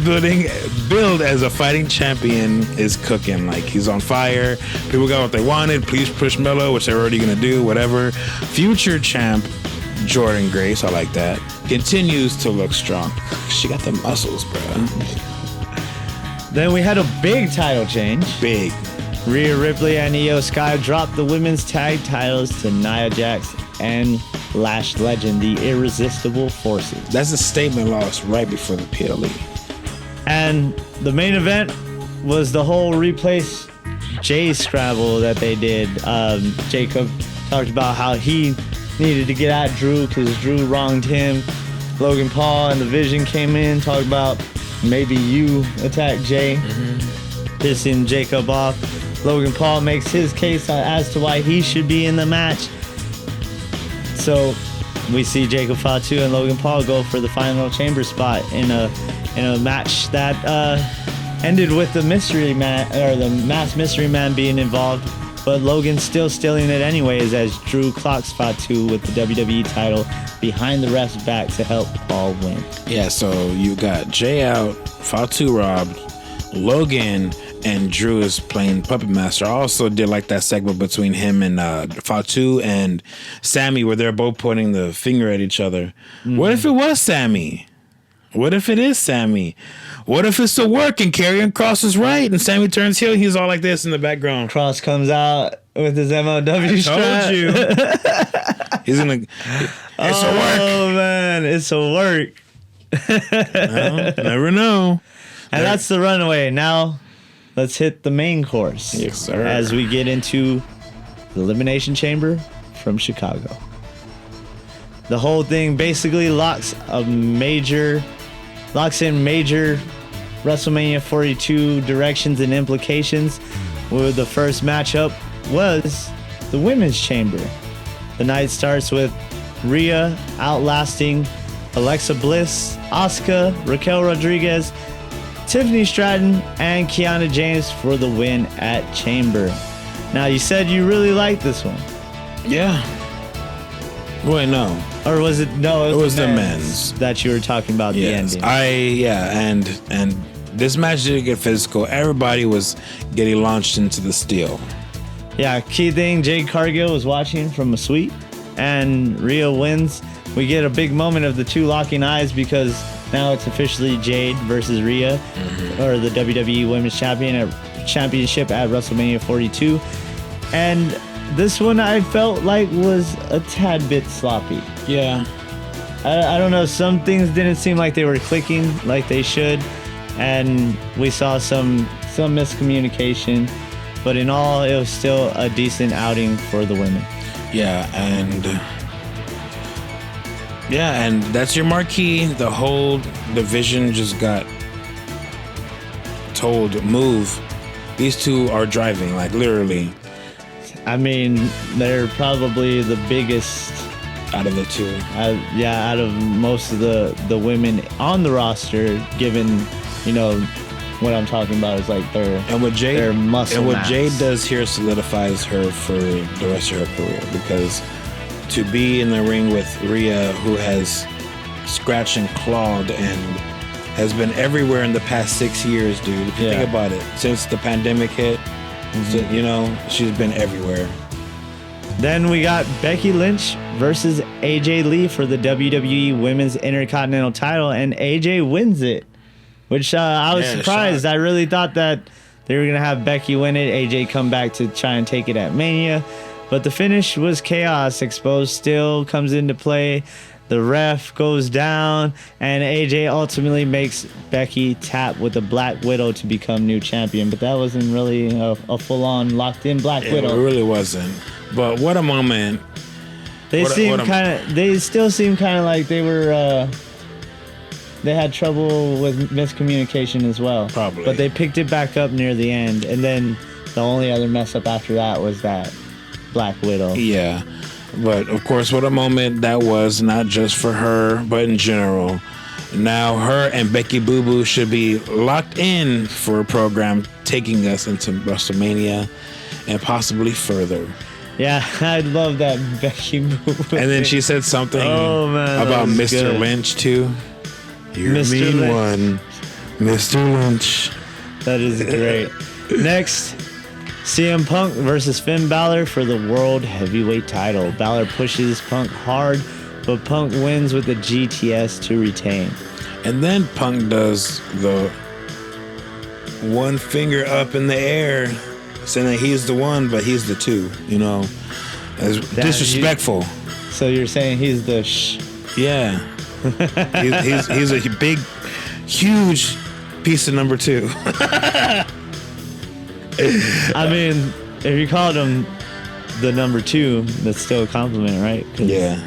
build as a fighting champion is cooking. Like, he's on fire. People got what they wanted. Please push Melo, which they're already going to do, whatever. Future champ Jordynne Grace, I like that. continues to look strong. She got the muscles, bro. Then we had a big title change. Big. Rhea Ripley and Io Sky dropped the women's tag titles to Nia Jax and Lash Legend, the Irresistible Forces. That's a statement loss right before the PLE. And the main event was the whole replace Jay Scrabble that they did. Jacob talked about how he needed to get at Drew because Drew wronged him. Logan Paul and the Vision came in, talked about maybe you attack Jay, pissing Jacob off. Logan Paul makes his case as to why he should be in the match. So we see Jacob Fatu and Logan Paul go for the final chamber spot in a match that ended with the mystery man or the masked mystery man being involved, but Logan's still stealing it anyways as Drew clocks Fatu with the WWE title behind the ref's back to help Paul win. Yeah, so you got Jay out, Fatu robbed, Logan and Drew is playing Puppet Master. I also did like that segment between him and Fatu and Sammy where they're both pointing the finger at each other. What if it was Sammy? What if it is Sammy? What if it's a work and Karrion Kross is right and Sammy turns heel? He's all like this in the background. Cross comes out with his MLW strap. Told you. He's gonna. It's a work. Oh man, it's a work. Well, never know. And that's the runaway. Now, let's hit the main course. Yes, sir. As we get into the Elimination Chamber from Chicago. The whole thing basically locks in major WrestleMania 42 directions and implications, where the first matchup was the Women's Chamber. The night starts with Rhea outlasting Alexa Bliss, Asuka, Raquel Rodriguez, Tiffany Stratton, and Kiana James for the win at Chamber. Now, you said you really liked this one. Yeah. Wait, no. Or was it? No, it was the men's that you were talking about. Yes. The ending. And this match didn't get physical. Everybody was getting launched into the steel. Yeah, key thing, Jade Cargill was watching from a suite, and Rhea wins. We get a big moment of the two locking eyes because now it's officially Jade versus Rhea, or the WWE Women's Championship at WrestleMania 42. And this one I felt like was a tad bit sloppy. Yeah. I don't know, some things didn't seem like they were clicking like they should, and we saw some miscommunication, but in all, it was still a decent outing for the women. Yeah, and that's your marquee. The whole division just got told, move. These two are driving, like literally. I mean, they're probably the biggest out of the two. Out of most of the women on the roster, given, what I'm talking about is like their muscle and what mass. Jade does here solidifies her for the rest of her career, because to be in the ring with Rhea, who has scratched and clawed and has been everywhere in the past 6 years, dude. If you think about it, since the pandemic hit, she's been everywhere. Then we got Becky Lynch versus AJ Lee for the WWE Women's Intercontinental title, and AJ wins it, which I was surprised. I really thought that they were going to have Becky win it, AJ come back to try and take it at Mania, but the finish was chaos. Exposed still comes into play. The ref goes down, and AJ ultimately makes Becky tap with the Black Widow to become new champion. But that wasn't really a full-on locked-in Black Widow. It really wasn't. But what a moment! They still seem kind of like they were. They had trouble with miscommunication as well. Probably. But they picked it back up near the end, and then the only other mess up after that was that Black Widow. Yeah. But of course, what a moment that was, not just for her, but in general. Now her and Becky Boo Boo should be locked in for a program taking us into WrestleMania and possibly further. Yeah, I love that Becky Boo Boo. And then she said something about Mr. Good. Lynch too. You're Mr. a mean Lynch. one, Mr. Lynch. That is great. Next, CM Punk versus Finn Balor for the World Heavyweight title. Balor pushes Punk hard but Punk wins with the GTS to retain. And then Punk does the one finger up in the air, saying that he's the one, but he's the two. You know, as disrespectful. So you're saying he's the Yeah. he's a big, huge piece of number 2. I mean, if you called him the number 2, that's still a compliment, right? Yeah.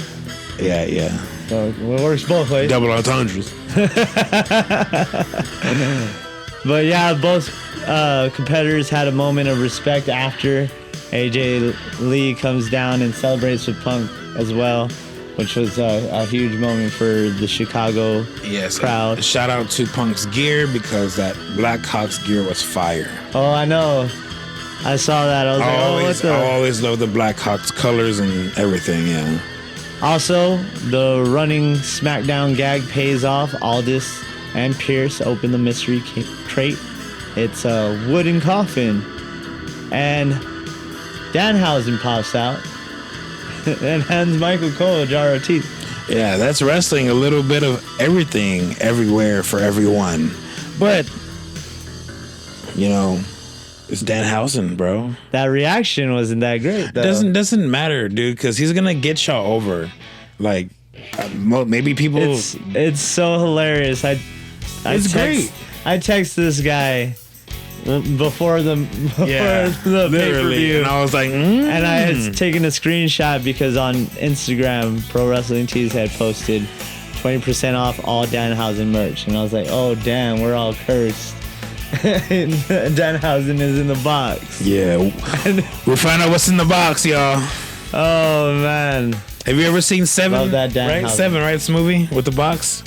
So it works both ways. Double entendres. But yeah, both competitors had a moment of respect after. AJ Lee comes down and celebrates with Punk as well, which was a huge moment for the Chicago crowd. Shout out to Punk's gear, because that Blackhawks gear was fire. Oh, I know. I saw that. I was I always love the Blackhawks colors and everything, yeah. Also, the running SmackDown gag pays off. Aldis and Pierce open the mystery crate. It's a wooden coffin. And Danhausen pops out and hands Michael Cole a jar of teeth. Yeah, that's wrestling. A little bit of everything, everywhere, for everyone. But, you know, it's Danhausen, bro. That reaction wasn't that great, though. Doesn't matter, dude, because he's going to get y'all over. Like, maybe people... It's so hilarious. It's great. I text this guy before the pay-per-view, and I was like, and I had taken a screenshot because on Instagram, Pro Wrestling Tees had posted 20% off all Danhausen merch, and I was like, oh damn, we're all cursed. Danhausen is in the box. Yeah, we'll find out what's in the box, y'all. Oh man, have you ever seen Seven? Love that Danhausen. Right, Seven, right? It's a movie with the box.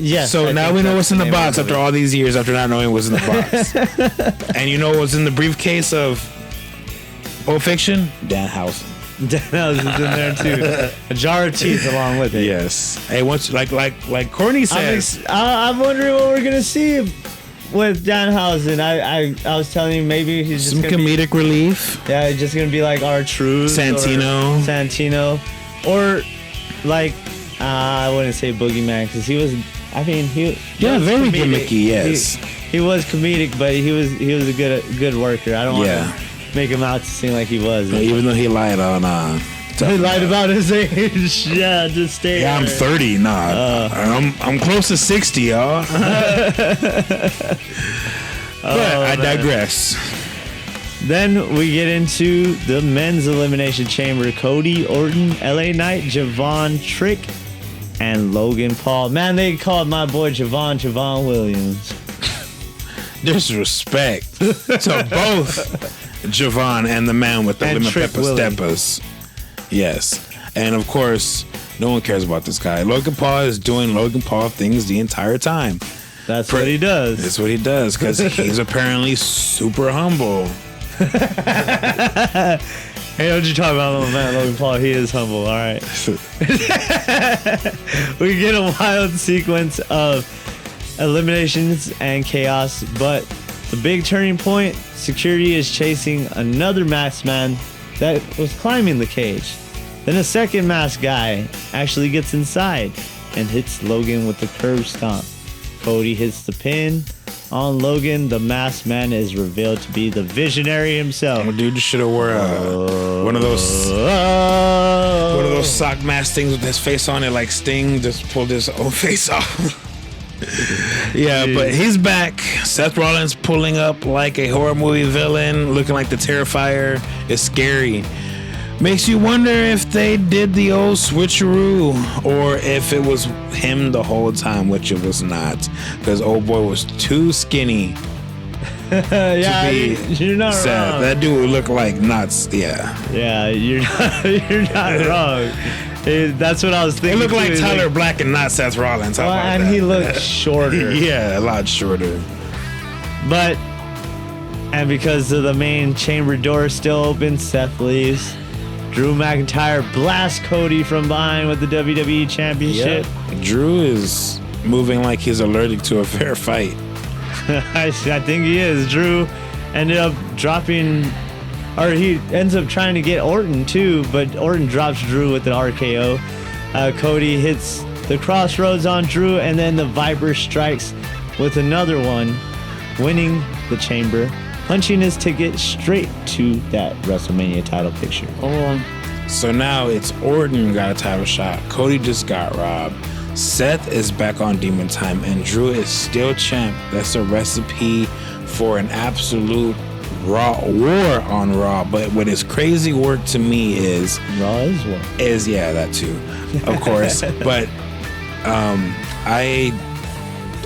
Yes. So now we know what's in the box after all these years, after not knowing what's in the box. And you know what's in the briefcase of Pulp Fiction? Danhausen. Danhausen's in there too. A jar of teeth along with it. Yes. Hey, once like Courtney says, I'm wondering what we're gonna see with Danhausen. I was telling you maybe he's just some comedic relief. Yeah, just gonna be like R-Truth, Santino, or like I wouldn't say Boogeyman because he was. I mean, he was very comedic. gimmicky. Yes, he was comedic, but he was a good worker. I don't want to make him out to seem like he was. Even though he lied on. He lied about his age. Yeah, just stay. Yeah, I'm 30. Nah, I'm close to 60, y'all. But I digress. Then we get into the men's elimination chamber. Cody, Orton, LA Knight, Javon, Trick, and Logan Paul. Man, they called my boy Javon Williams. Disrespect to both Javon and the man with the lemon pepper steppers. Yes. And of course, no one cares about this guy. Logan Paul is doing Logan Paul things the entire time. That's what he does. That's what he does, because he's apparently super humble. Hey, don't you talk about man, Logan Paul? He is humble, all right. We get a wild sequence of eliminations and chaos, but the big turning point, security is chasing another masked man that was climbing the cage. Then a second masked guy actually gets inside and hits Logan with the curb stomp. Cody hits the pin on Logan. The masked man is revealed to be the visionary himself. Oh, dude, you should have wore one of those sock mask things with his face on it, like Sting just pulled his own face off. Yeah, but he's back. Seth Rollins pulling up like a horror movie villain, looking like the Terrifier. It's scary. Makes you wonder if they did the old switcheroo or if it was him the whole time, which it was not, because old boy was too skinny. Yeah, you're not Seth. wrong. That dude would look like nuts. Yeah, you're not wrong. That's what I was thinking. He looked like Tyler Black and not Seth Rollins. Well, and he looked shorter. Yeah, a lot shorter. And because of the main chamber door still open, Seth leaves. Drew McIntyre blasts Cody from behind with the WWE Championship. Yep. Drew is moving like he's allergic to a fair fight. I think he is. Drew ended up dropping, or he ends up trying to get Orton too, but Orton drops Drew with the RKO. Cody hits the crossroads on Drew, and then the Viper strikes with another one, winning the chamber, punching his ticket straight to that WrestleMania title picture. So now it's Orton got a title shot. Cody just got robbed. Seth is back on Demon Time, and Drew is still champ. That's a recipe for an absolute Raw war on Raw. But what is crazy work to me is Raw is war. Yeah, that too, of course. But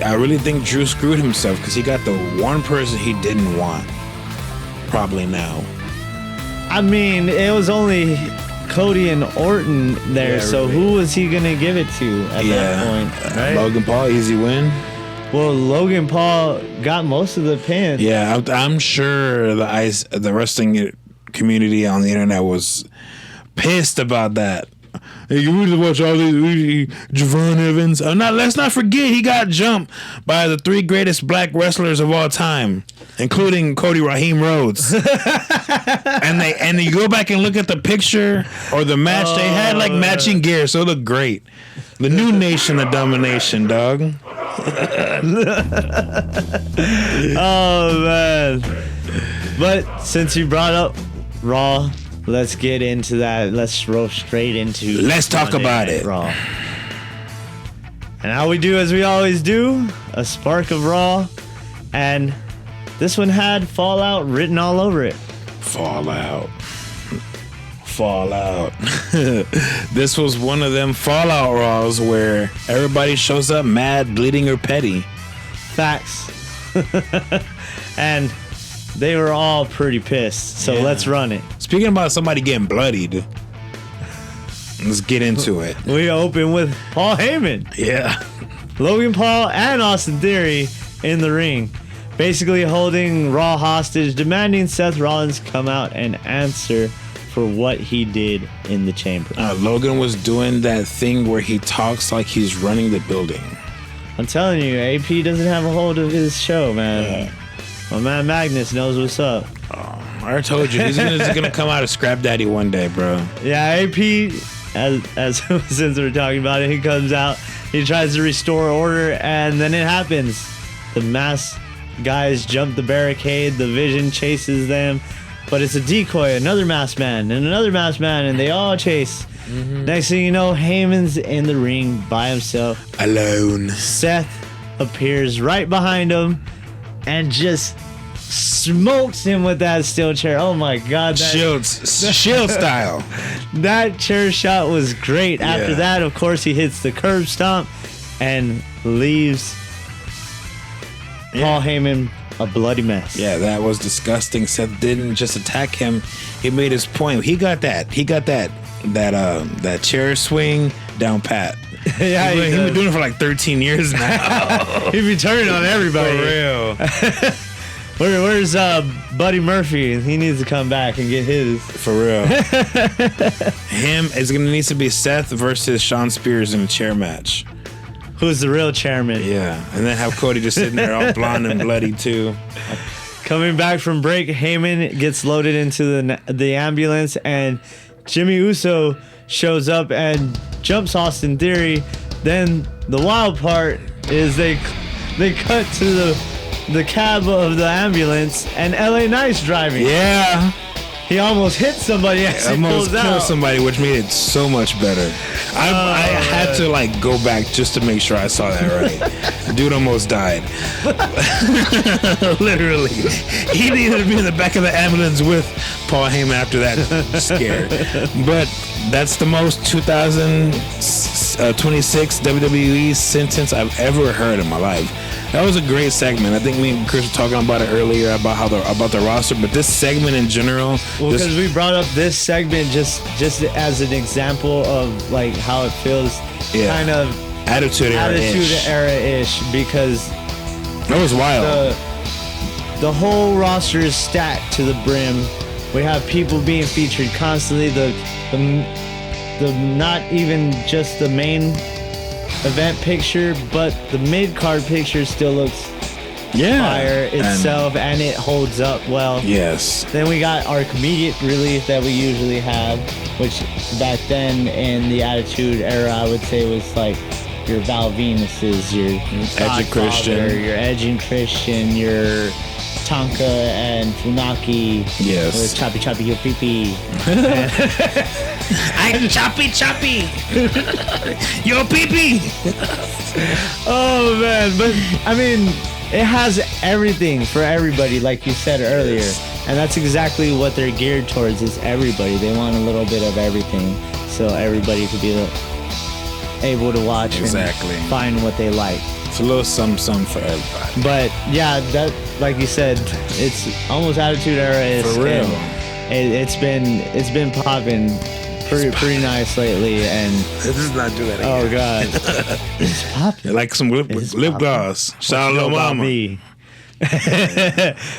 I really think Drew screwed himself because he got the one person he didn't want. Probably now. I mean, it was only Cody and Orton there, so who was he gonna give it to at that point? Right? Logan Paul, easy win. Well, Logan Paul got most of the pins. Yeah, I'm sure the wrestling community on the internet was pissed about that. Hey, you need to watch all these Javon Evans. Let's not forget he got jumped by the 3 greatest black wrestlers of all time, including Cody Raheem Rhodes. and you go back and look at the picture or the match, they had like matching gear, so it looked great. The new Nation of Domination, dog. Oh man! But since you brought up Raw, let's get into that. Let's roll straight into. Let's talk about it. Raw. And how we do as we always do, a spark of Raw, and this one had Fallout written all over it. Fallout. This was one of them Fallout Raws where everybody shows up mad, bleeding, or petty. Facts. And they were all pretty pissed, so let's run it. Speaking about somebody getting bloodied, let's get into it. We open with Paul Heyman. Yeah. Logan Paul and Austin Theory in the ring, basically holding Raw hostage, demanding Seth Rollins come out and answer for what he did in the chamber. Logan was doing that thing where he talks like he's running the building. I'm telling you, AP doesn't have a hold of his show, man. My man Magnus knows what's up. I told you, he's gonna come out of Scrap Daddy one day, bro. Yeah, AP, as since we're talking about it, he comes out, he tries to restore order, and then it happens. The masked guys jump the barricade, the Vision chases them, but it's a decoy, another masked man, and another masked man, and they all chase. Mm-hmm. Next thing you know, Heyman's in the ring by himself. Alone. Seth appears right behind him and just smokes him with that steel chair. Oh my God. Shield style. That chair shot was great. After that, of course, he hits the curb stomp and leaves Paul Heyman a bloody mess. Yeah, that was disgusting. Seth didn't just attack him. He made his point. He got that chair swing down pat. Yeah, he's been doing it for like 13 years now. He be turning on everybody. For real. Where's Buddy Murphy? He needs to come back and get his. For real. Him is gonna need to be Seth versus Sean Spears in a chair match. Who's the real chairman? Yeah, and then have Cody just sitting there all blonde and bloody too. Coming back from break, Heyman gets loaded into the ambulance, and Jimmy Uso shows up and jumps Austin Theory. Then the wild part is they cut to the cab of the ambulance, and LA Knight's driving. Yeah. He almost hit somebody as he pulls out. Almost killed somebody, which made it so much better. I had to like go back just to make sure I saw that right. Dude almost died. Literally. He needed to be in the back of the ambulance with Paul Heyman after that scare. But that's the most 2026 WWE sentence I've ever heard in my life. That was a great segment. I think me and Chris were talking about it earlier about the roster, but this segment in general. Well, because we brought up this segment just as an example of like how it feels, kind of Attitude Era-ish, because that was wild. The whole roster is stacked to the brim. We have people being featured constantly. The not even just the main event picture, but the mid-card picture still looks fire itself, and it holds up well. Yes. Then we got our comedic relief that we usually have, which back then in the Attitude Era, I would say was like your Val Venuses, your Edge and Christian, your Edge and Christian, your Tonka and Funaki. Yes. With Choppy Choppy Yo Pee Pee. I choppy Yo Pee Pee. Oh man, but I mean, it has everything for everybody, like you said earlier. Yes. And that's exactly what they're geared towards, is everybody. They want a little bit of everything, so everybody could be able to watch and find what they like. It's a little something for everybody. But yeah, that, like you said, it's almost Attitude Era. Is for real. It's been popping pretty nice lately, and this is not do that again. Oh god, it's popping like some lip gloss. Shout out to mama.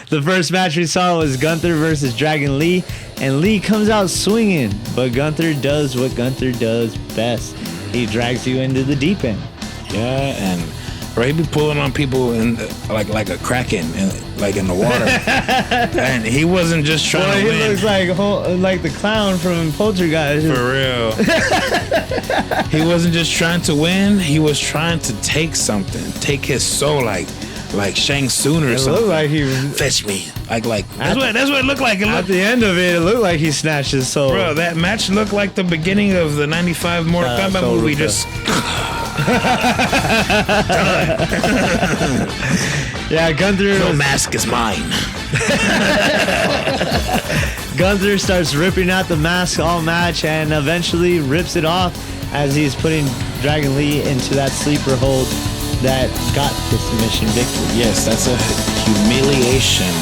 The first match we saw was Gunther versus Dragon Lee, and Lee comes out swinging, but Gunther does what Gunther does best. He drags you into the deep end. Yeah, and he be pulling on people in like a kraken, like in the water. And he wasn't just trying to win. He looks like the clown from Poltergeist. For real. He wasn't just trying to win. He was trying to take something, take his soul, like Shang Tsung or something. It looked like he fetch me. Like that's what it looked like. At the end of it looked like he snatched his soul. Bro, that match looked like the beginning of the '95 Mortal Kombat movie. Just. Yeah, Gunther. Your mask is mine. Gunther starts ripping out the mask all match, and eventually rips it off as he's putting Dragon Lee into that sleeper hold that got the submission victory. Yes, that's a humiliation,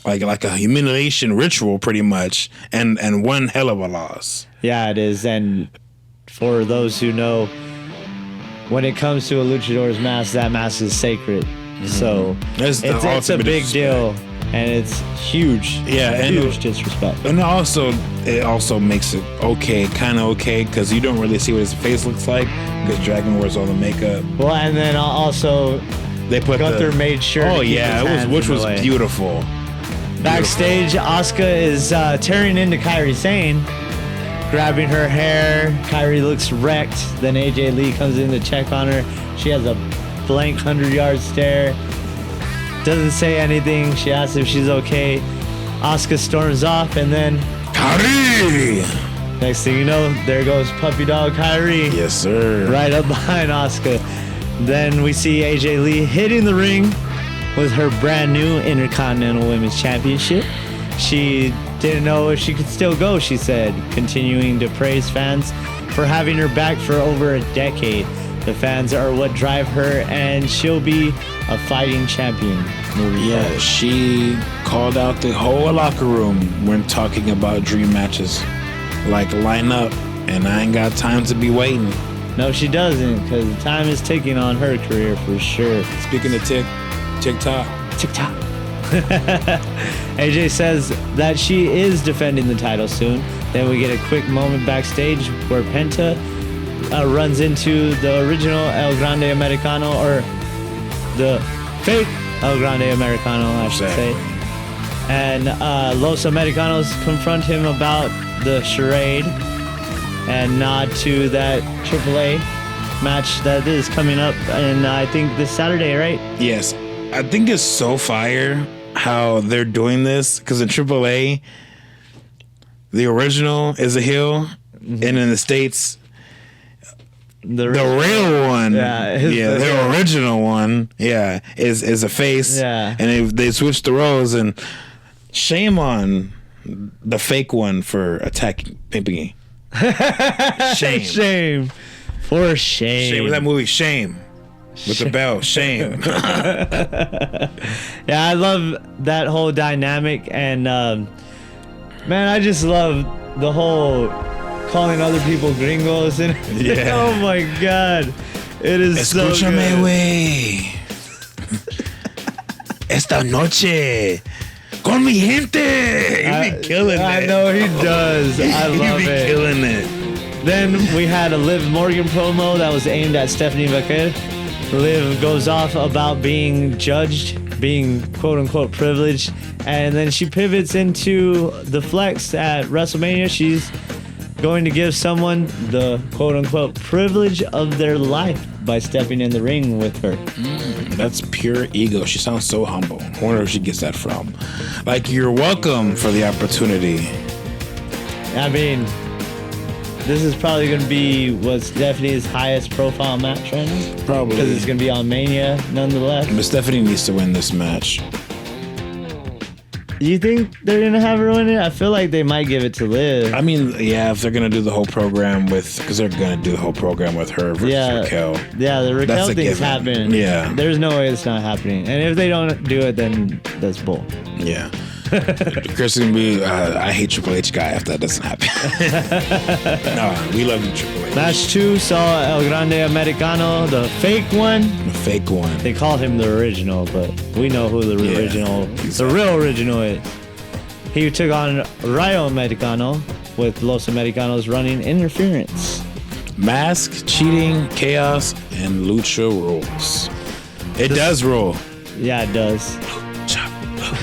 like a humiliation ritual, pretty much, and one hell of a loss. Yeah, it is. And for those who know, when it comes to a luchador's mask, that mask is sacred. Mm-hmm. So it's a big deal, and it's huge. Yeah, and huge disrespect. And it also makes it kind of okay, because you don't really see what his face looks like, because Dragon wears all the makeup. Well, and then also they put Gunther made sure. Oh yeah, which was beautiful. Backstage, Asuka is tearing into Kairi Sane, grabbing her hair. Kairi looks wrecked. Then AJ Lee comes in to check on her. She has a blank 100-yard stare. Doesn't say anything. She asks if she's okay. Asuka storms off, and then Kairi! Next thing you know, there goes puppy dog Kairi. Yes, sir. Right up behind Asuka. Then we see AJ Lee hitting the ring with her brand new Intercontinental Women's Championship. She didn't know if she could still go, she said, continuing to praise fans for having her back for over a decade. The fans are what drive her, and she'll be a fighting champion moving forward. She called out the whole locker room when talking about dream matches. Like, line up, and I ain't got time to be waiting. No, she doesn't, because the time is ticking on her career for sure. Speaking of TikTok. AJ says that she is defending the title soon. Then we get a quick moment backstage where Penta runs into the original El Grande Americano, or the fake El Grande Americano, I should say. And Los Americanos confront him about the charade and nod to that AAA match that is coming up, and I think this Saturday, right? Yes. I think it's so fire how they're doing this, because in AAA, the original is a heel, and in the States, the real one, the original one, is a face, and they switched the roles, and shame on the fake one for attacking Pimpingy. Shame. For shame. Shame with that movie, Shame. With the bell, shame. Yeah, I love that whole dynamic, and man, I just love the whole calling other people gringos, and oh my god, it is Escúchame, so good. Wey. Esta noche con mi gente. He be killing it. I know he does. I love it. He be killing it. Then we had a Liv Morgan promo that was aimed at Stephanie Vaquer. Liv goes off about being judged being quote-unquote privileged. And then she pivots into the flex at WrestleMania. She's going to give someone the quote-unquote privilege of their life by stepping in the ring with her. That's pure ego. She sounds so humble. I wonder where she gets that from. Like, you're welcome for the opportunity. I mean, this is probably going to be what's Stephanie's highest profile match right now. Probably. Because it's going to be on Mania, nonetheless. But Stephanie needs to win this match. You think they're going to have her win it? I feel like they might give it to Liv. I mean, yeah, if they're going to do the whole program because they're going to do the whole program with her versus Raquel. Yeah, the Raquel That's a thing's given. happening. Yeah. There's no way it's not happening. And if they don't do it, then that's bull. Yeah. Chris is going to be, I hate Triple H guy if that doesn't happen. No, we love you, Triple H. Match 2 saw El Grande Americano, the fake one. The fake one. They call him the original, but we know who the the real original is. He took on Rayo Americano with Los Americanos running interference. Mask, cheating, chaos, and lucha rules. It does roll. Yeah, it does. Chop, chop.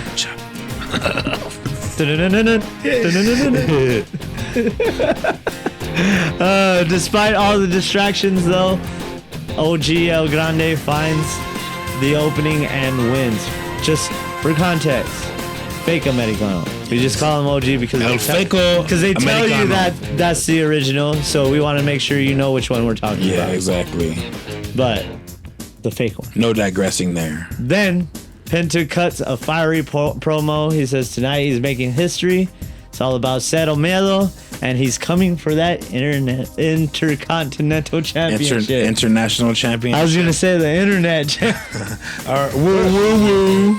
Despite all the distractions, though, OG El Grande finds the opening and wins. Just for context, fake Americano. We just call him OG because they tell you that that's the original. So we want to make sure you know which one we're talking about. Yeah, exactly. But the fake one. No digressing there. Then Penta cuts a fiery promo. He says tonight he's making history. It's all about Cero Miedo, and he's coming for that Intercontinental Championship. International Championship. I was going to say the Internet. All right, woo.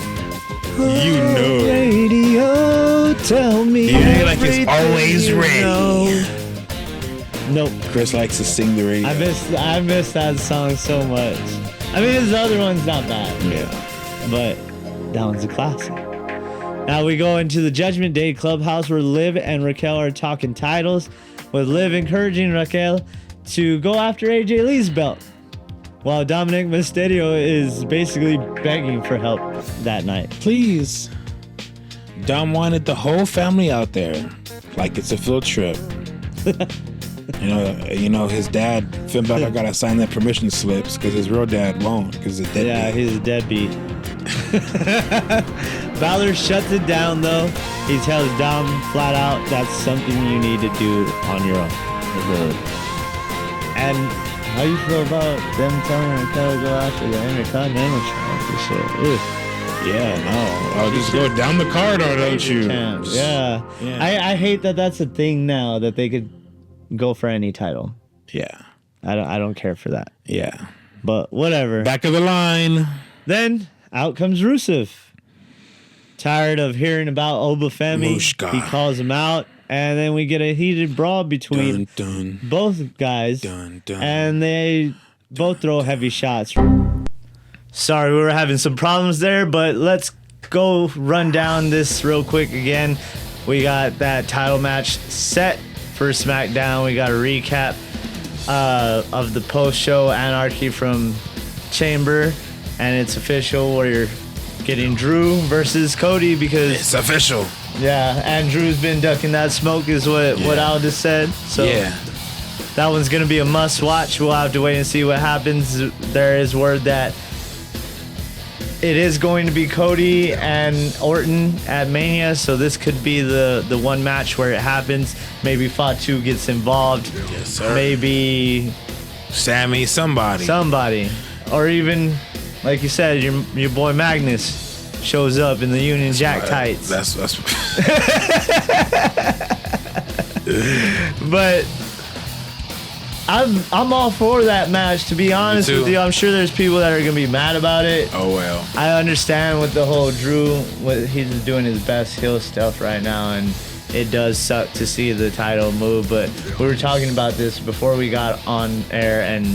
You know it. Radio, tell me. You like it's always ready. Nope. Chris likes to sing the radio. I miss that song so much. I mean, his other one's not bad. Yeah. But that one's a classic. Now we go into the Judgment Day Clubhouse where Liv and Raquel are talking titles, with Liv encouraging Raquel to go after AJ Lee's belt, while Dominic Mysterio is basically begging for help that night. Please. Dom wanted the whole family out there, like it's a field trip. You know, his dad, Finn Balor, gotta sign that permission slips because his real dad won't, because he's a deadbeat. Yeah, he's a deadbeat. Balor shuts it down, though. He tells Dom flat out that's something you need to do on your own. And how you feel about them telling Raquel to go after the Intercontinental Championship? Yeah, no. I'll just go down the corridor, don't you? Yeah. I hate that that's a thing now, that they could go for any title. Yeah. I don't care for that. Yeah. But whatever. Back of the line. Then out comes Rusev. Tired of hearing about Obafemi, he calls him out, and then we get a heated brawl between both guys, and they both throw heavy shots. Sorry, we were having some problems there, but let's go run down this real quick again. We got that title match set for SmackDown. We got a recap of the post-show Anarchy from Chamber, and it's official where you're getting Drew versus Cody because it's official. Yeah, and Drew's been ducking that smoke is what Al just said. So that one's gonna be a must watch. We'll have to wait and see what happens. There is word that it is going to be Cody and Orton at Mania, so this could be the one match where it happens. Maybe Fatu gets involved. Yes, sir. Maybe Sammy, somebody, or even, like you said, your boy Magnus shows up in the Union Jack tights. That's But I'm all for that match, to be honest with you. I'm sure there's people that are gonna be mad about it. Oh well. I understand with the whole Drew, he's doing his best heel stuff right now, and it does suck to see the title move. But we were talking about this before we got on air, and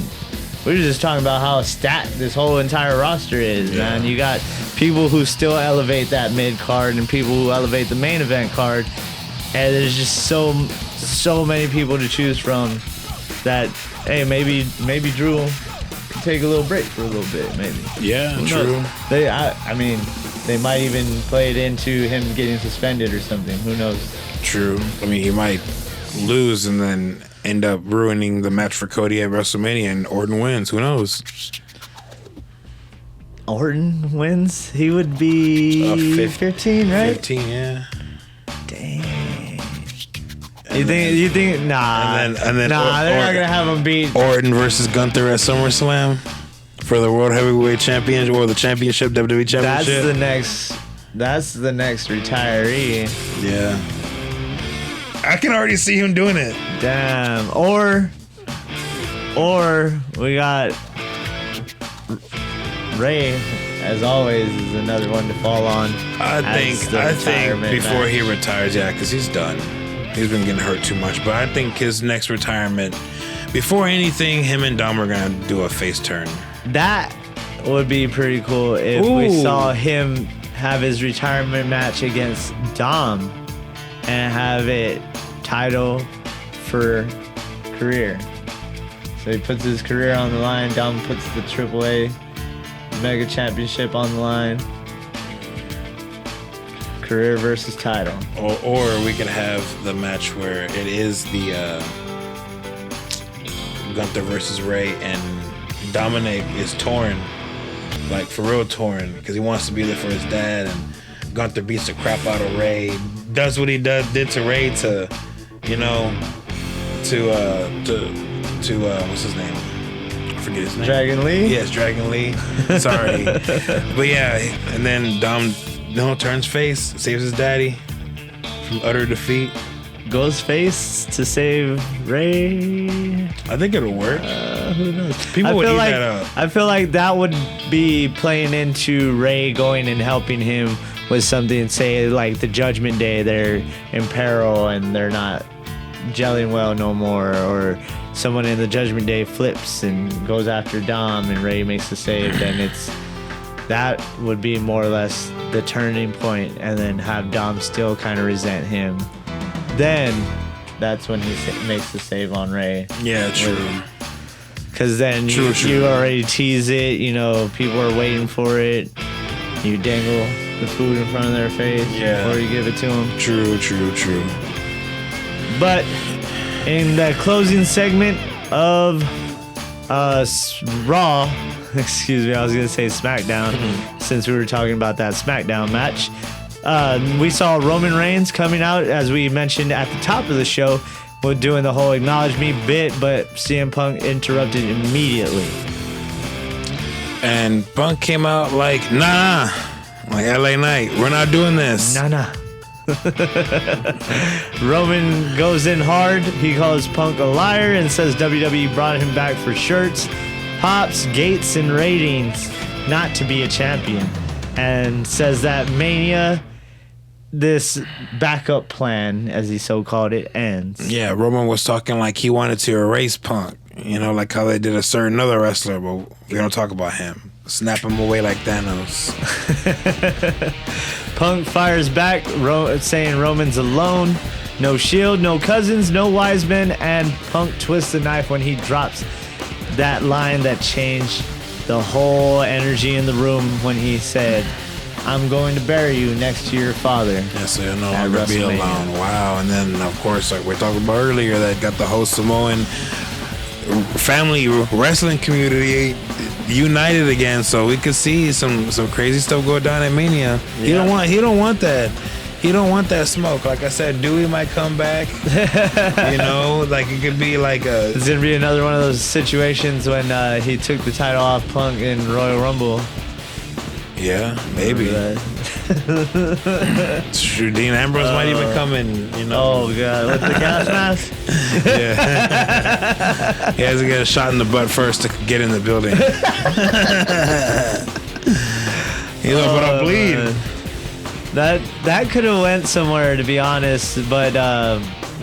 we were just talking about how stacked this whole entire roster is, man. You got people who still elevate that mid card and people who elevate the main event card, and there's just so many people to choose from that, hey, maybe Drew take a little break for a little bit, maybe. Yeah, Who true. knows? I mean, they might even play it into him getting suspended or something. Who knows? True. I mean, he might lose and then end up ruining the match for Cody at WrestleMania, and Orton wins. Who knows? Orton wins. He would be 15, right? 15, yeah. Dang. You think? Nah. And then they're not gonna have him beat Orton versus Gunther at SummerSlam for the World Heavyweight Championship or the Championship, WWE Championship. That's the next retiree. Yeah. I can already see him doing it. Damn. Or we got Ray, as always, is another one to fall on. I think before he retires, yeah, because he's done. He's been getting hurt too much. But I think his next retirement, before anything, him and Dom are going to do a face turn. That would be pretty cool if we saw him have his retirement match against Dom and have it title for career. So he puts his career on the line. Dom puts the AAA Mega Championship on the line. Career versus title. Or we could have the match where it is the Gunther versus Ray, and Dominic is torn, like for real torn, because he wants to be there for his dad, and Gunther beats the crap out of Ray, does what he did to Ray to what's his name? I forget his name. Dragon Lee? Yes, Dragon Lee. Sorry. But yeah, and then Dom turns face, saves his daddy from utter defeat. Goes face to save Ray. I think it'll work. Who knows? People would eat that up. I feel like that would be playing into Ray going and helping him with something, say like the Judgment Day, they're in peril and they're not gelling well no more, or someone in the Judgment Day flips and goes after Dom and Ray makes the save, then that would be more or less the turning point, and then have Dom still kind of resent him. Then that's when he makes the save on Ray. Yeah, true. Because then you already tease it, people are waiting for it. You dangle the food in front of their face before you give it to them. True. But in the closing segment of Raw, excuse me, I was going to say SmackDown, since we were talking about that SmackDown match, we saw Roman Reigns coming out, as we mentioned at the top of the show, with doing the whole acknowledge me bit, but CM Punk interrupted immediately. And Punk came out like, nah, like LA Knight, we're not doing this. Nah. Roman goes in hard. He calls Punk a liar and says WWE brought him back for shirts, pops, gates, and ratings, not to be a champion. And says that Mania, this backup plan, as he so called it, ends. Yeah, Roman was talking like he wanted to erase Punk, like how they did a certain other wrestler, but we don't talk about him. Snap him away like Thanos. Punk fires back, saying Roman's alone. No Shield, no Cousins, no Wise Men, and Punk twists the knife when he drops that line that changed the whole energy in the room when he said, I'm going to bury you next to your father. Yeah, so you'll no longer be alone. Wow. And then, of course, like we talked about earlier, that got the whole Samoan family wrestling community united again, so we could see some crazy stuff go down at Mania. Yeah. He don't want that. He don't want that smoke. Like I said, Dewey might come back. Like it could be like a. It's gonna be another one of those situations when he took the title off Punk in Royal Rumble. Yeah, maybe. It's true. Dean Ambrose might even come in, Oh, God. With the gas mask? Yeah. He has to get a shot in the butt first to get in the building. But I'll bleed. Man. That could have went somewhere, to be honest, but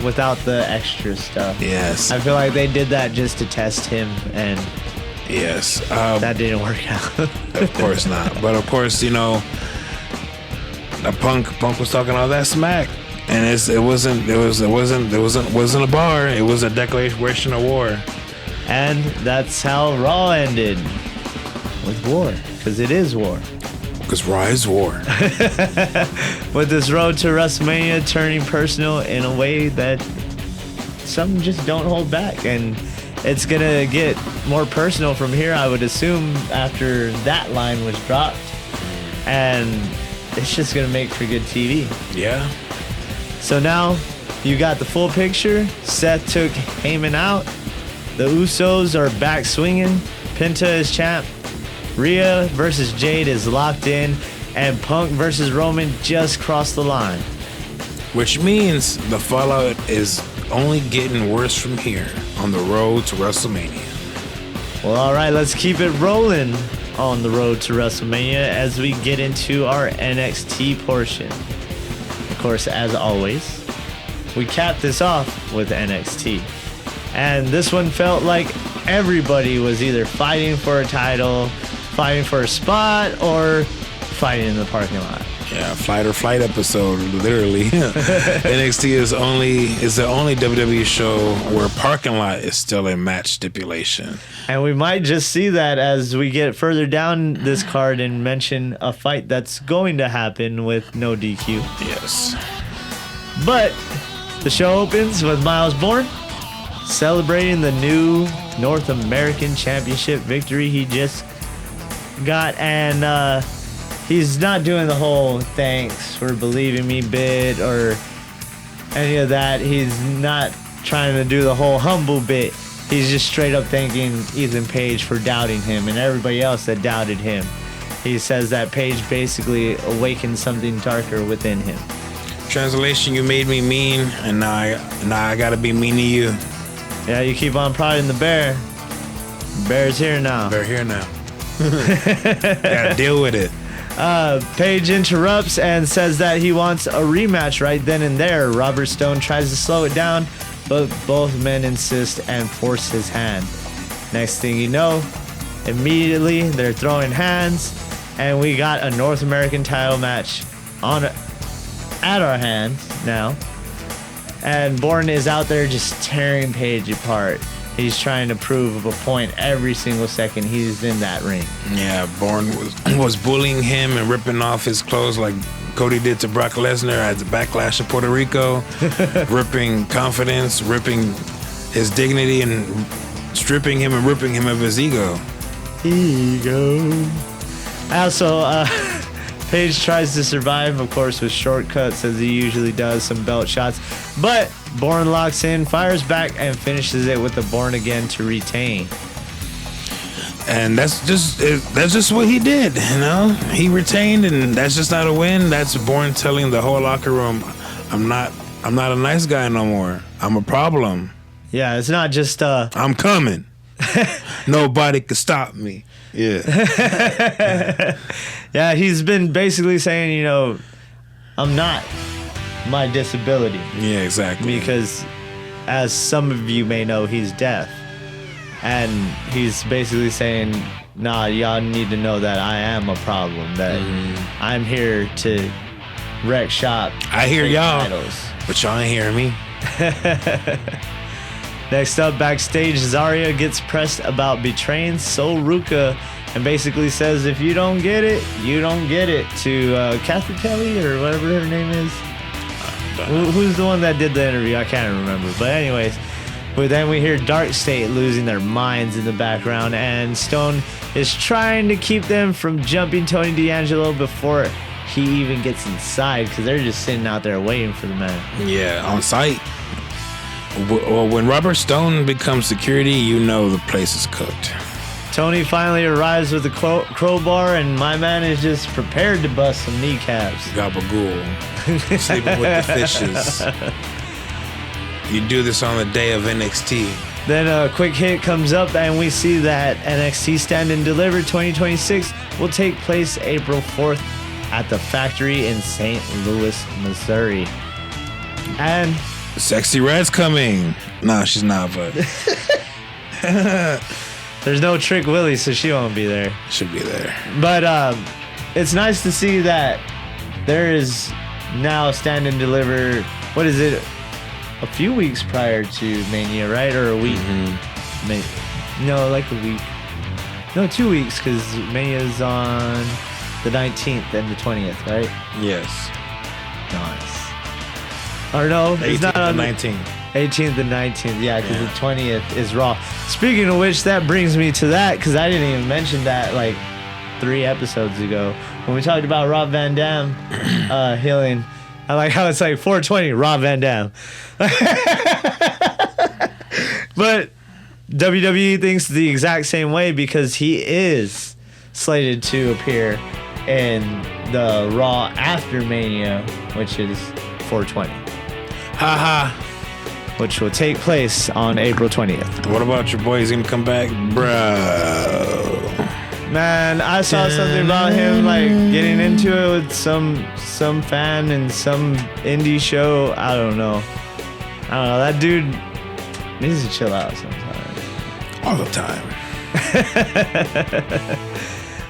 without the extra stuff. Yes. I feel like they did that just to test him, and yes, that didn't work out. Of course not. But of course, Punk was talking all that smack, and it wasn't a bar. It was a declaration of war. And that's how Raw ended. With war. Because it is war. Because Raw is war. With this road to WrestleMania turning personal in a way that some just don't hold back. And it's going to get more personal from here, I would assume, after that line was dropped. And it's just going to make for good TV. Yeah. So now you got the full picture. Seth took Heyman out. The Usos are back swinging. Penta is champ. Rhea versus Jade is locked in. And Punk versus Roman just crossed the line. Which means the fallout is only getting worse from here on the road to WrestleMania. Well, all right, let's keep it rolling on the road to WrestleMania as we get into our NXT portion. Of course, as always, we cap this off with NXT. And this one felt like everybody was either fighting for a title, fighting for a spot, or fighting in the parking lot. Yeah, fight or flight episode, literally. NXT is the only WWE show where parking lot is still a match stipulation. And we might just see that as we get further down this card and mention a fight that's going to happen with no DQ. Yes. But the show opens with Miles Bourne celebrating the new North American Championship victory he just got, and he's not doing the whole thanks for believing me bit or any of that. He's not trying to do the whole humble bit. He's just straight up thanking Ethan Page for doubting him and everybody else that doubted him. He says that Page basically awakened something darker within him. Translation, you made me mean, and now I gotta be mean to you. Yeah, you keep on prodding the bear. Bear's here now. Bear here now. Gotta deal with it. Page interrupts and says that he wants a rematch right then and there. Robert Stone tries to slow it down, but both men insist and force his hand. Next thing you know, immediately they're throwing hands, and we got a North American title match at our hands now. And Bourne is out there just tearing Page apart. He's trying to prove a point every single second he's in that ring. Yeah, Bourne was bullying him and ripping off his clothes like Cody did to Brock Lesnar at the Backlash of Puerto Rico. Ripping confidence, ripping his dignity, and stripping him and ripping him of his ego. Also, Page tries to survive, of course, with shortcuts as he usually does, some belt shots. But Bourne locks in, fires back, and finishes it with the Bourne again to retain. And that's just what he did, you know? He retained, and that's just not a win. That's Bourne telling the whole locker room, I'm not a nice guy no more. I'm a problem. Yeah, it's not just I'm coming. Nobody can stop me. Yeah. Yeah, he's been basically saying, you know, I'm not my disability. Yeah, exactly. Because as some of you may know, he's deaf. And he's basically saying, nah, y'all need to know that I am a problem, that I'm here to wreck shop. I hear y'all, but y'all ain't hearing me. Next up, backstage, Zarya gets pressed about betraying Sol Ruka and basically says, if you don't get it, you don't get it, to Kathy Kelly or whatever her name is. Who's the one that did the interview? I can't remember. But anyways, but then we hear Dark State losing their minds in the background, and Stone is trying to keep them from jumping Tony D'Angelo before he even gets inside, because they're just sitting out there waiting for the man. Yeah, on site. Well, when Robert Stone becomes security, you know the place is cooked. Tony finally arrives with a crowbar, and my man is just prepared to bust some kneecaps. Gabagool. Sleeping with the fishes. You do this on the day of NXT. Then a quick hit comes up, and we see that NXT Stand and Deliver 2026 will take place April 4th at the Factory in St. Louis, Missouri. And Sexy Red's coming. No, she's not, but there's no Trick Willie, so she won't be there. Should be there. But it's nice to see that there is now Stand and Deliver. What is it? A few weeks prior to Mania, right? Or a week? No, like a week. No, 2 weeks, because Mania's on the 19th and the 20th, right? Yes. Nice. Or no, it's 18th not on and the 19th. 18th and 19th, yeah, because the 20th is Raw. Speaking of which, that brings me to that, because I didn't even mention that like 3 episodes ago when we talked about Rob Van Dam healing. I like how it's like 420 Rob Van Dam. But WWE thinks the exact same way because he is slated to appear in the Raw after Mania, which is 420. Haha. Which will take place on April 20th. What about your boy? He's gonna come back, bro. Man, I saw something about him like getting into it with some fan in some indie show. I don't know. That dude needs to chill out sometimes. All the time.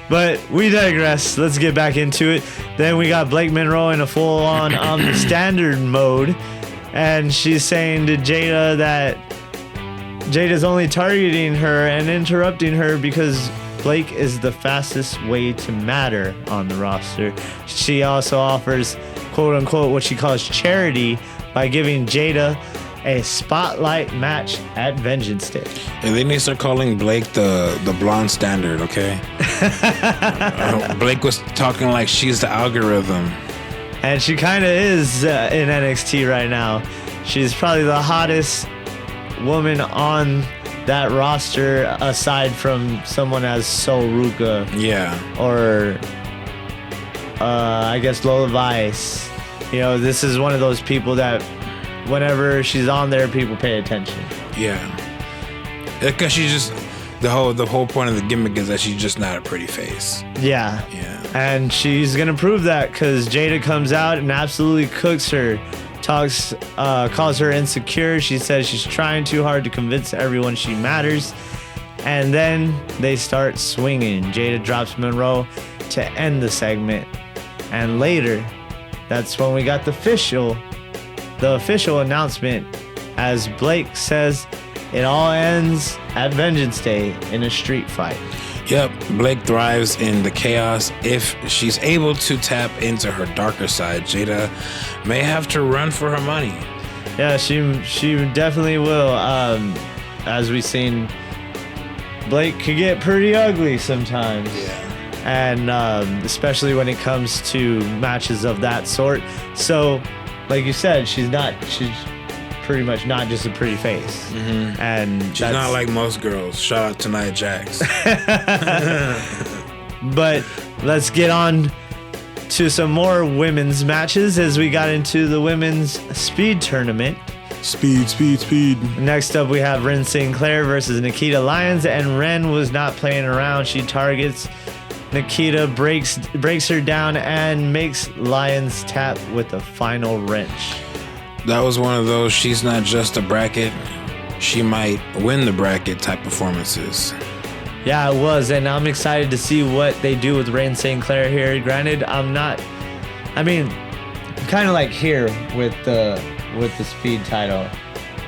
But we digress. Let's get back into it. Then we got Blake Monroe in a full-on the standard mode. And she's saying to Jada that Jada's only targeting her and interrupting her because Blake is the fastest way to matter on the roster. She also offers, quote-unquote, what she calls charity by giving Jada a spotlight match at Vengeance Day. And then they start calling Blake the blonde standard, okay? Blake was talking like she's the algorithm. And she kind of is in NXT right now. She's probably the hottest woman on that roster aside from someone as Sol Ruka. Yeah. Or I guess Lola Vice. You know, this is one of those people that whenever she's on there, people pay attention. Yeah. Because she's just the whole point of the gimmick is that she's just not a pretty face. Yeah. Yeah. And she's gonna prove that because Jada comes out and absolutely cooks her. Calls her insecure. She says she's trying too hard to convince everyone she matters. And then they start swinging. Jada drops Monroe to end the segment. And later, that's when we got the official announcement as Blake says it all ends at Vengeance Day in a street fight. Yep, Blake thrives in the chaos. If she's able to tap into her darker side, Jada may have to run for her money. Yeah, she definitely will. As we've seen, Blake could get pretty ugly sometimes. Yeah. And especially when it comes to matches of that sort. So, like you said, she's pretty much not just a pretty face. Mm-hmm. And she's not like most girls. Shout out to Nia Jax. But let's get on to some more women's matches as we got into the women's speed tournament. Speed. Next up, we have Ren Sinclair versus Nikita Lyons, and Ren was not playing around. She targets Nikita, breaks her down, and makes Lyons tap with a final wrench. That was one of those she's not just a bracket, she might win the bracket type performances. Yeah, it was, and I'm excited to see what they do with Ren Sinclair here. Granted, kind of like here with the speed title.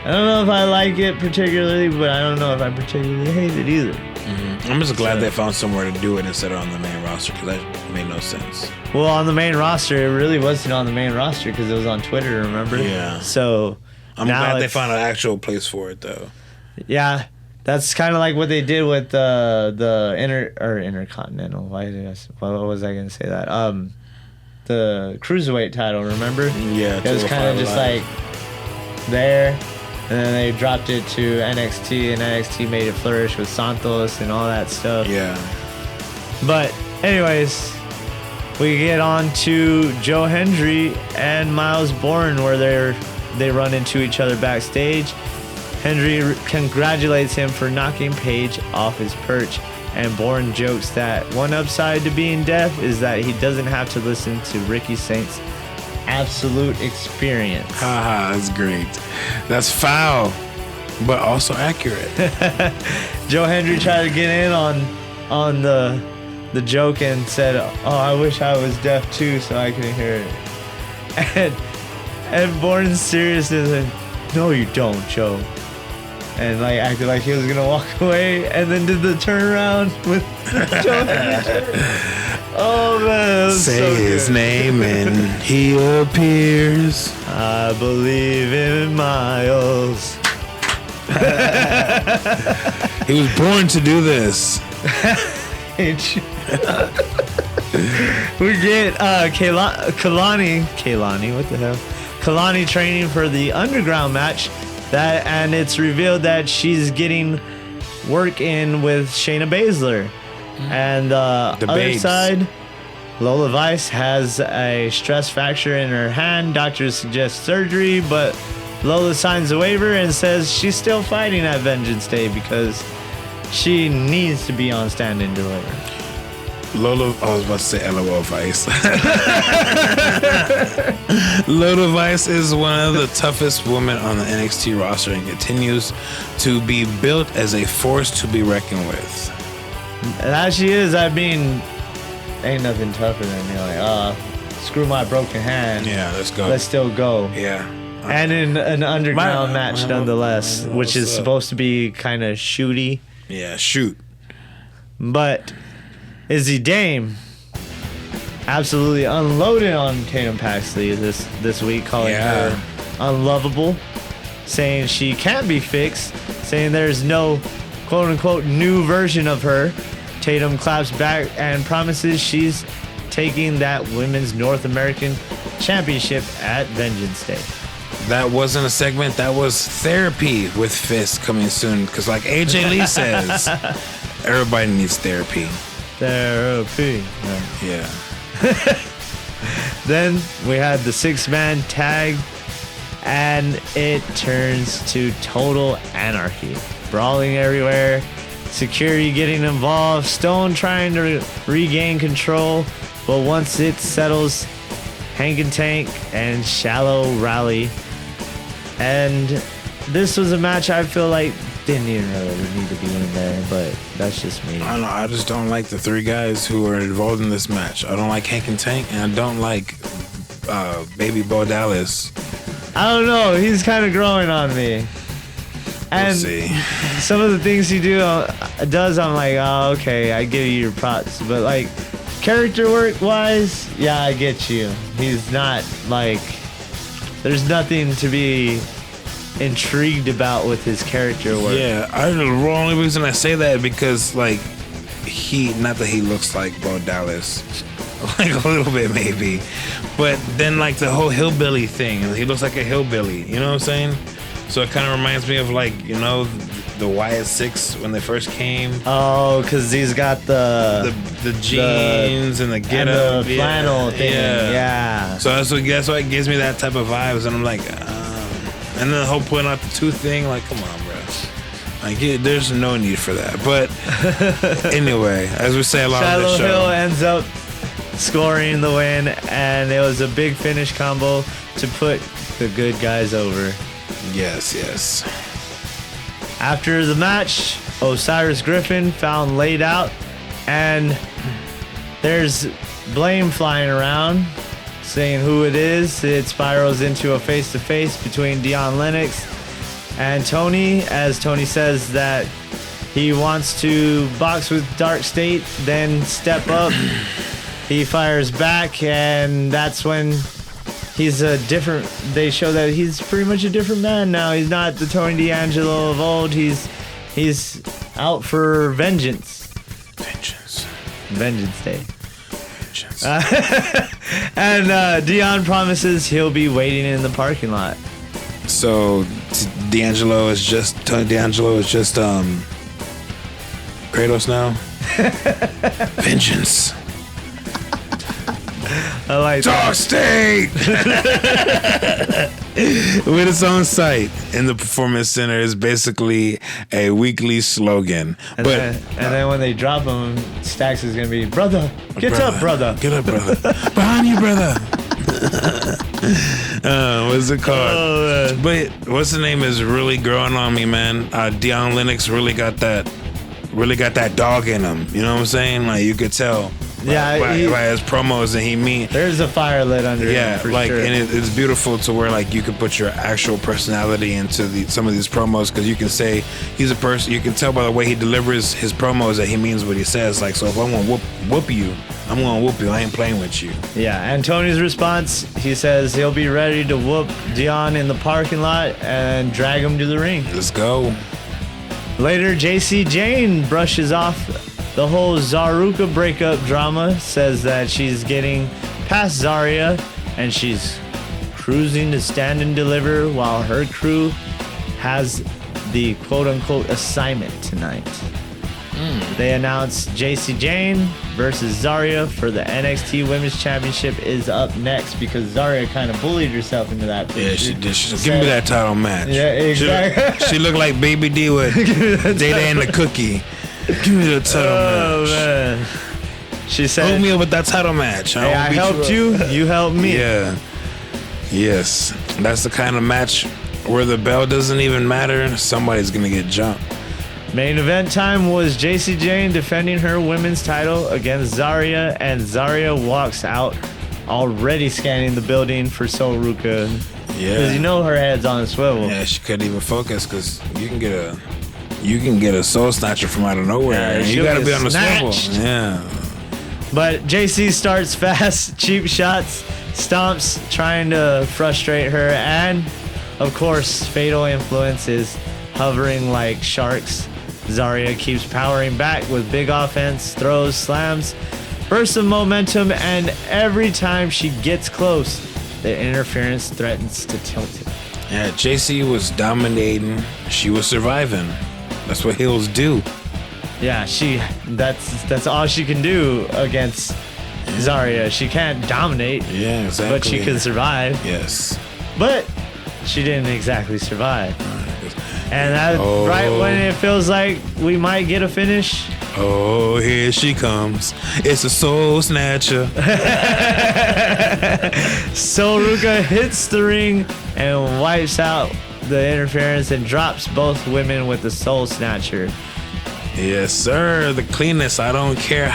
I don't know if I like it particularly, but I don't know if I particularly hate it either. Mm-hmm. I'm just glad they found somewhere to do it instead of on the main roster because that made no sense. Well, on the main roster, it really wasn't on the main roster because it was on Twitter, remember? Yeah. So I'm glad they found an actual place for it, though. Yeah, that's kind of like what they did with the Intercontinental. What was I going to say that? The Cruiserweight title, remember? Yeah. It was kind of just like there. And then they dropped it to NXT, and NXT made it flourish with Santos and all that stuff. Yeah. But anyways, we get on to Joe Hendry and Miles Bourne, where they run into each other backstage. Hendry congratulates him for knocking Page off his perch, and Bourne jokes that one upside to being deaf is that he doesn't have to listen to Ricky Saint's absolute experience. Haha, that's great. That's foul, but also accurate. Joe Hendry tried to get in on the joke and said, "Oh, I wish I was deaf too, so I can hear it." And Bourne's seriousness, and, "No, you don't, Joe. and like acted like he was gonna walk away, and then did the turnaround with Joe Hendry. Oh man, that was Say so his good. name and he appears. I believe in Miles. He was born to do this. We get Kalani, what the hell? Kalani training for the underground match, and it's revealed that she's getting work in with Shayna Baszler. And the other babes. side, Lola Vice has a stress fracture in her hand. Doctors suggest surgery, but Lola signs a waiver and says she's still fighting at Vengeance Day because she needs to be on Stand and Deliver. Lola, I was about to say LOL Vice. Lola Vice is one of the toughest women on the NXT roster and continues to be built as a force to be reckoned with. And as she is, I mean, ain't nothing tougher than you're like, screw my broken hand. Yeah, let's go. Let's still go. Yeah. And in an underground My- match, my- nonetheless, my- which is what's up? supposed to be kind of shooty. Yeah, shoot. But Izzy Dame absolutely unloaded on Tatum Paxley this week, calling her unlovable, saying she can't be fixed, saying there's no quote-unquote new version of her. Tatum claps back and promises she's taking that Women's North American Championship at Vengeance Day. That wasn't a segment. That was therapy with Fist coming soon. Because like AJ Lee says, everybody needs therapy. Therapy. Yeah. Then we had the 6-man tag, and it turns to total anarchy. Brawling everywhere, security getting involved, Stone trying to regain control, but once it settles, Hank and Tank and Shallow rally. And this was a match I feel like didn't even really need to be in there, but that's just me. I don't know. I just don't like the three guys who are involved in this match. I don't like Hank and Tank, and I don't like Baby Bo Dallas. I don't know, he's kind of growing on me. And We'll see. some of the things he does, I'm like, oh, okay, I give you your props. But like, character work wise, yeah, I get you. He's not like, there's nothing to be intrigued about with his character work. Yeah, the only reason I say that because like not that he looks like Bo Dallas, like a little bit maybe, but then like the whole hillbilly thing, he looks like a hillbilly. You know what I'm saying? So it kind of reminds me of like the Wyatt Six when they first came. Oh, because he's got the jeans and the get and up, the flannel thing. Yeah. So that's why it gives me that type of vibes, and I'm like, and then the whole putting out the tooth thing, like, come on, bro. Like, there's no need for that. But anyway, as we say a lot on Shiloh the show, Hill ends up scoring the win, and it was a big finish combo to put the good guys over. yes. After the match, Osiris Griffin found laid out, and there's blame flying around, saying who it is. It spirals into a face-to-face between Dion Lennox and Tony, as Tony says that he wants to box with Dark State, then step up. He fires back, and that's when they show that he's pretty much a different man now. He's not the Tony D'Angelo of old. He's out for vengeance. Vengeance Day. And Dion promises he'll be waiting in the parking lot. So D'Angelo is just Kratos now. Vengeance. I like Dark State! With its own site in the Performance Center is basically a weekly slogan. And then when they drop him, Stax is gonna be, brother, get up, brother. Get up, brother. Behind you, brother. What's it called? Oh, man. But what's the name is really growing on me, man. Dion Lennox really got that dog in him. You know what I'm saying? Like, you could tell. by his promos, and he there's a fire lit under him, for like, sure. and it's beautiful to where like you can put your actual personality into some of these promos, because you can say he's a person. You can tell by the way he delivers his promos that he means what he says. Like, so if I want to whoop you, I'm gonna whoop you. I ain't playing with you. Yeah, and Tony's response, he says he'll be ready to whoop Dion in the parking lot and drag him to the ring. Let's go. Later, JC Jane brushes off the whole Zaruka breakup drama, says that she's getting past Zarya and she's cruising to Stand and Deliver while her crew has the quote-unquote assignment tonight. They announced JC Jane versus Zarya for the NXT Women's Championship is up next, because Zarya kind of bullied herself into that picture. Yeah, she did. She said, give me that title match. Yeah, exactly. She looked like Baby D with Data and the Cookie. Give me the title match. Man. She said, hook me up with that title match. hey, I helped you, you helped me. Yeah. Yes. That's the kind of match where the bell doesn't even matter. Somebody's going to get jumped. Main event time was JC Jane defending her women's title against Zarya, and Zarya walks out already scanning the building for Soruka. Yeah. Because you know her head's on a swivel. Yeah, she couldn't even focus, because you can get a soul snatcher from out of nowhere. Yeah, and you she'll got to get be on the swivel. snatched. Yeah. But JC starts fast, cheap shots, stomps, trying to frustrate her, and of course, fatal influence is hovering like sharks. Zarya keeps powering back with big offense, throws, slams, bursts of momentum, and every time she gets close, the interference threatens to tilt it. Yeah, JC was dominating. She was surviving. That's what heels do. Yeah, that's all she can do against Zarya. She can't dominate. Yeah, exactly. But she can survive. Yes. But she didn't exactly survive. And that right when it feels like we might get a finish. Oh, here she comes. It's a soul snatcher. Soruka hits the ring and wipes out the interference and drops both women with the soul snatcher. Yes, sir. The cleanest. I don't care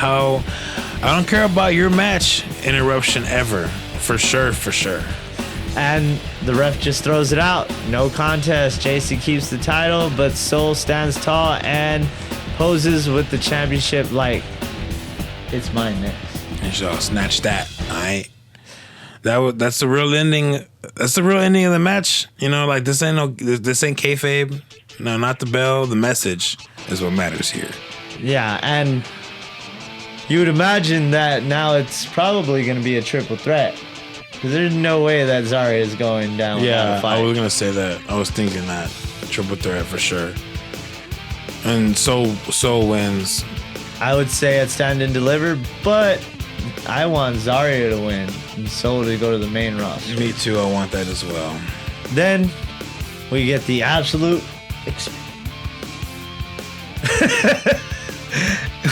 about your match interruption ever. For sure, for sure. And the ref just throws it out. No contest. JC keeps the title, but Soul stands tall and poses with the championship like it's mine next. And she'll snatch that. Alright. That's the real ending. That's the real ending of the match. You know, like this ain't kayfabe. No, not the bell. The message is what matters here. Yeah, and you would imagine that now it's probably going to be a triple threat. Because there's no way that Zarya is going down without a fight. I was going to say that. I was thinking that. Triple threat for sure. And Soul wins. I would say at Stand and Deliver, but I want Zarya to win and Soul to go to the main roster. Me too. I want that as well. Then we get the absolute...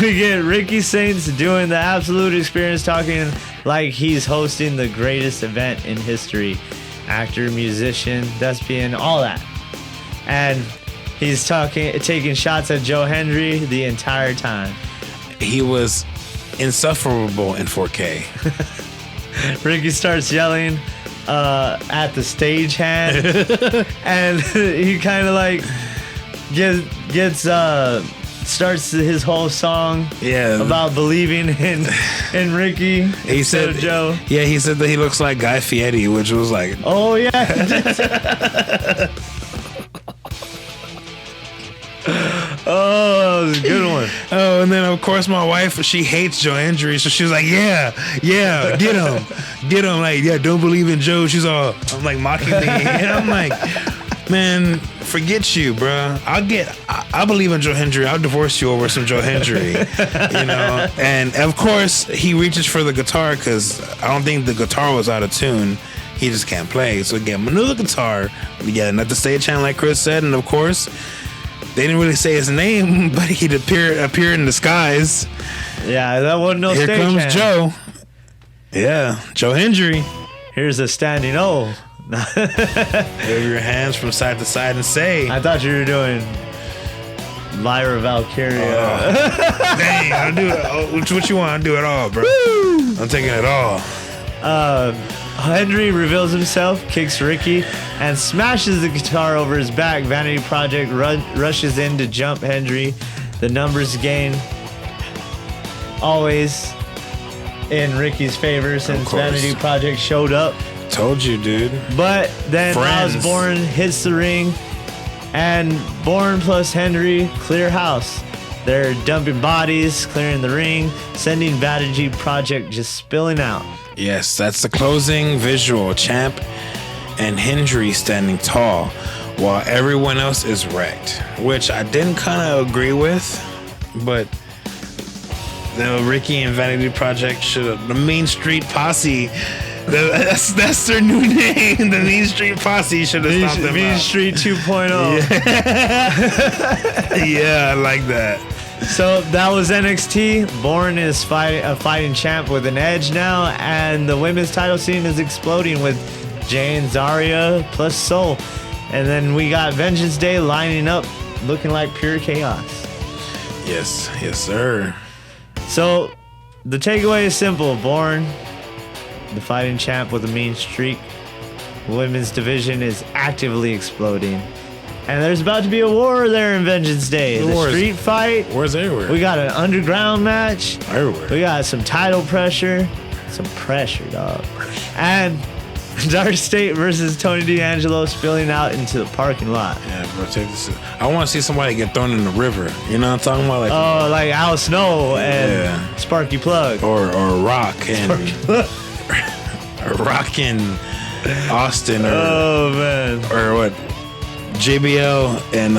We get Ricky Saints doing the absolute experience, talking like he's hosting the greatest event in history. Actor, musician, thespian, all that. And he's taking shots at Joe Hendry the entire time. He was insufferable in 4K. Ricky starts yelling at the stagehand, and he kind of like gets starts his whole song about believing in Ricky instead of Joe. Yeah, he said that he looks like Guy Fieri, which was like, oh yeah. Oh, that was a good one. Oh, and then of course my wife, she hates Joe Hendry, so she was like, yeah, get him, like, yeah, don't believe in Joe. She's all, I'm like mocking me, and I'm like, man, forget you, bro. I believe in Joe Hendry. I'll divorce you over some Joe Hendry, you know. And of course he reaches for the guitar because I don't think the guitar was out of tune. He just can't play, so he gave him another guitar. Yeah, not the stagehand like Chris said, and of course. They didn't really say his name, but he'd appear in disguise. Yeah, that wasn't no stage. Here comes Joe. Yeah, Joe Hendry. Here's a standing O. Wave your hands from side to side and say. I thought you were doing Lyra Valkyria. Dang, I'll do it. What you want? I'll do it all, bro. I'm taking it all. Henry reveals himself, kicks Ricky, and smashes the guitar over his back. Vanity Project rushes in to jump Henry. The numbers game always in Ricky's favor since Vanity Project showed up. Told you, dude. But then Osborne hits the ring, and Bourne plus Henry clear house. They're dumping bodies, clearing the ring, sending Vanity Project just spilling out. Yes, that's the closing visual. Champ and Henry standing tall while everyone else is wrecked, which I didn't kind of agree with, but Ricky and Vanity Project should have, the Mean Street Posse, that's their new name, the Mean Street Posse should have stopped them Mean out. Street 2.0. Yeah, I like that. So that was NXT. Bourne is a fighting champ with an edge now, and the women's title scene is exploding with Jane, Zarya plus Soul. And then we got Vengeance Day lining up, looking like pure chaos. Yes, sir. So the takeaway is simple. Bourne, the fighting champ with a mean streak. Women's division is actively exploding. And there's about to be a war there in Vengeance Day. The street fight. Wars everywhere. We got an underground match. Everywhere. We got some title pressure. Some pressure, dog. And Dark State versus Tony D'Angelo spilling out into the parking lot. Yeah, bro, take this. I want to see somebody get thrown in the river. You know what I'm talking about? Like, like Al Snow and Sparky Plug. Or Rock and Rock and Austin. Oh, man. Or what? JBL and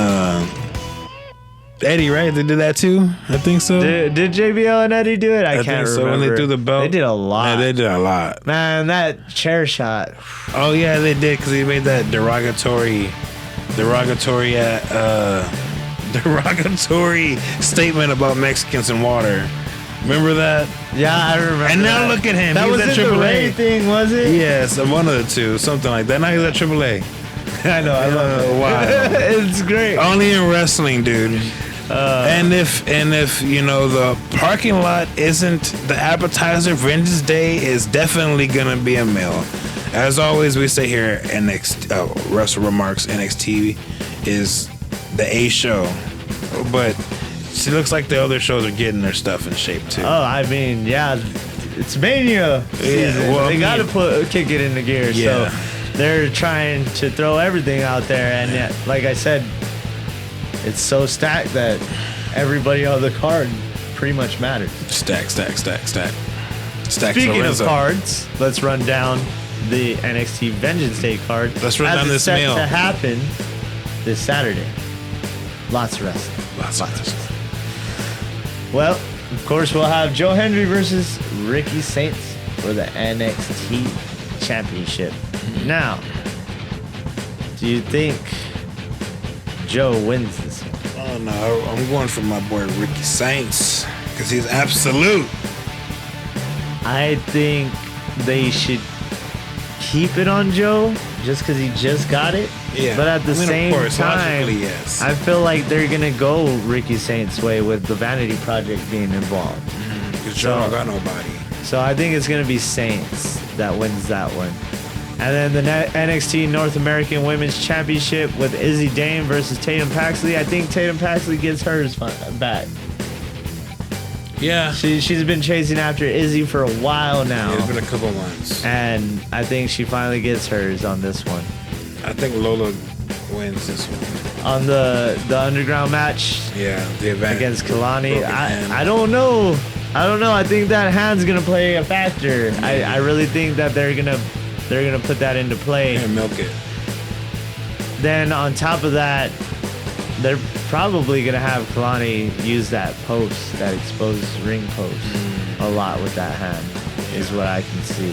Eddie, right? They did that too? I think so. Did JBL and Eddie do it? I can't remember. When they threw the belt. They did a lot. Yeah, they did a lot. Man, that chair shot. Oh, yeah, they did because he made that derogatory statement about Mexicans and water. Remember that? Yeah, I remember. And now look at him. That was in the Ray thing, was it? Yes, one of the two, something like that. Now he's at AAA. I know. I love it. Wow. It's great. Only in wrestling, dude. And if you know the parking lot isn't the appetizer, Vengeance Day is definitely gonna be a meal. As always, we say here, Wrestle WreMarks NXT is the A show, but it looks like the other shows are getting their stuff in shape too. Oh, I mean, yeah, it's Mania season. Yeah, well, they got to kick it into gear. Yeah. So they're trying to throw everything out there, and yet, like I said, it's so stacked that everybody on the card pretty much matters. Stack. Speaking Lorenzo. of cards, let's run down the NXT Vengeance Day card. Let's run down this set meal. to happen this Saturday. Lots of wrestling. Lots of wrestling. Well, of course, we'll have Joe Hendry versus Ricky Saints for the NXT Championship. Now, do you think Joe wins this one? Oh no, I'm going for my boy Ricky Saints because he's absolute. I think they should keep it on Joe just because he just got it. Yeah, But at the same time, logically, yes. I feel like they're gonna go Ricky Saints' way with the Vanity Project being involved. Because Joe don't got nobody. So I think it's gonna be Saints that wins that one. And then the NXT North American Women's Championship with Izzy Dame versus Tatum Paxley. I think Tatum Paxley gets hers back. Yeah. She's been chasing after Izzy for a while now. Yeah, it's been a couple months. And I think she finally gets hers on this one. I think Lola wins this one. On the underground match The event against Kalani. I don't know. I think that hand's gonna play a factor. I really think that they're gonna put that into play. And milk it. Then on top of that, they're probably gonna have Kalani use that post, that exposed ring post, a lot with that hand. Is what I can see.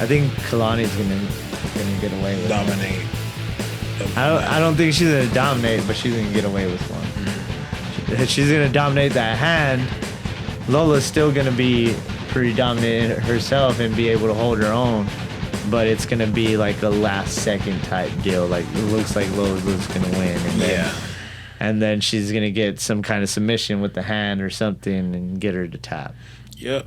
I think Kalani's gonna get away with Dominate. I don't think she's gonna dominate, but she's gonna get away with one. She's gonna dominate that hand. Lola's still gonna be pretty dominant herself and be able to hold her own, but it's gonna be like a last second type deal. Like it looks like Lola's gonna win, and then And then she's going to get some kind of submission with the hand or something and get her to tap. Yep.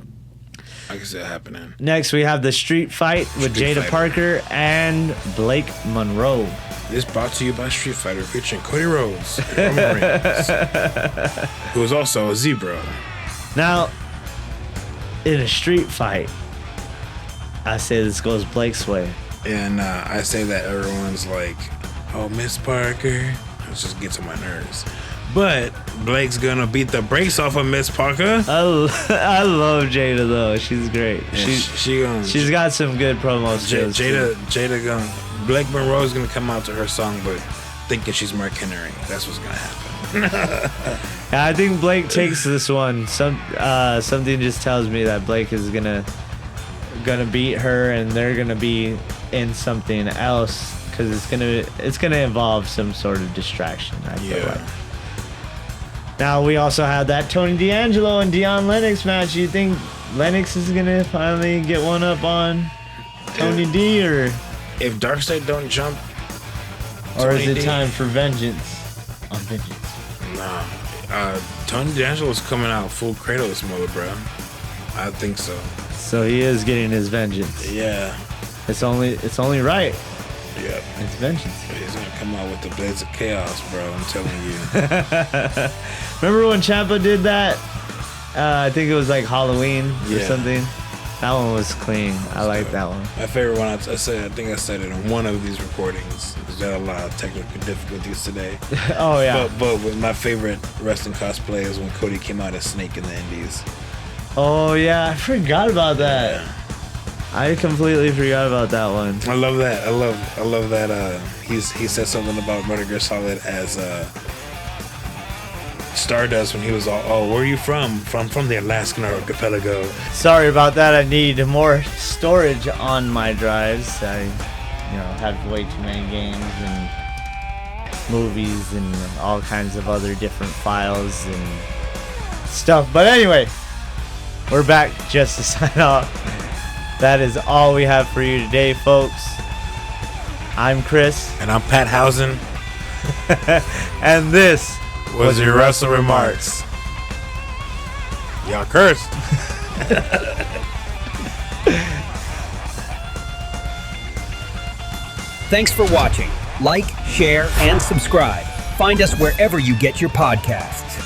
I can see that happening. Next, we have the street fight with Jada Parker and Blake Monroe. This brought to you by Street Fighter, featuring Cody Rhodes and Roman Reigns, who is also a zebra. Now, in a street fight, I say this goes Blake's way. And I say that everyone's like, oh, Miss Parker. It just gets on my nerves. But Blake's gonna beat the brakes off of Miss Parker. I love Jada though. She's great. She's got some good promo skills. Jada gonna Blake Monroe's gonna come out to her song, but thinking she's Mark Henry. That's what's gonna happen. Yeah, I think Blake takes this one. Something just tells me that Blake is gonna beat her, and they're gonna be in something else because it's gonna involve some sort of distraction. I feel like. Now we also have that Tony D'Angelo and Deion Lennox match. You think Lennox is gonna finally get one up on Tony D, or if Darkseid don't jump, or is it time for vengeance on vengeance? Nah, Tony D'Angelo's coming out full Kratos mode, bro. I think so. So he is getting his vengeance. Yeah. It's only right. Yep. It's vengeance. He's gonna come out with the Blades of Chaos, bro. I'm telling you. Remember when Ciampa did that? I think it was like Halloween or something. That one was clean. I like that one. My favorite one, I think I said it on one of these recordings. There's got a lot of technical difficulties today. Oh yeah. But with my favorite wrestling cosplay is when Cody came out as Snake in the Indies. Oh yeah, I forgot about that. Yeah. I completely forgot about that one. I love that. I love that. He said something about Metal Gear Solid as Stardust when he was all, oh, where are you from? From the Alaskan archipelago. Sorry about that. I need more storage on my drives. I, have way too many games and movies and all kinds of other different files and stuff. But anyway, we're back just to sign off. That is all we have for you today, folks. I'm Chris. And I'm Pat Housen. And this was your Wrestle WreMarks. Y'all cursed. Thanks for watching. Like, share, and subscribe. Find us wherever you get your podcasts.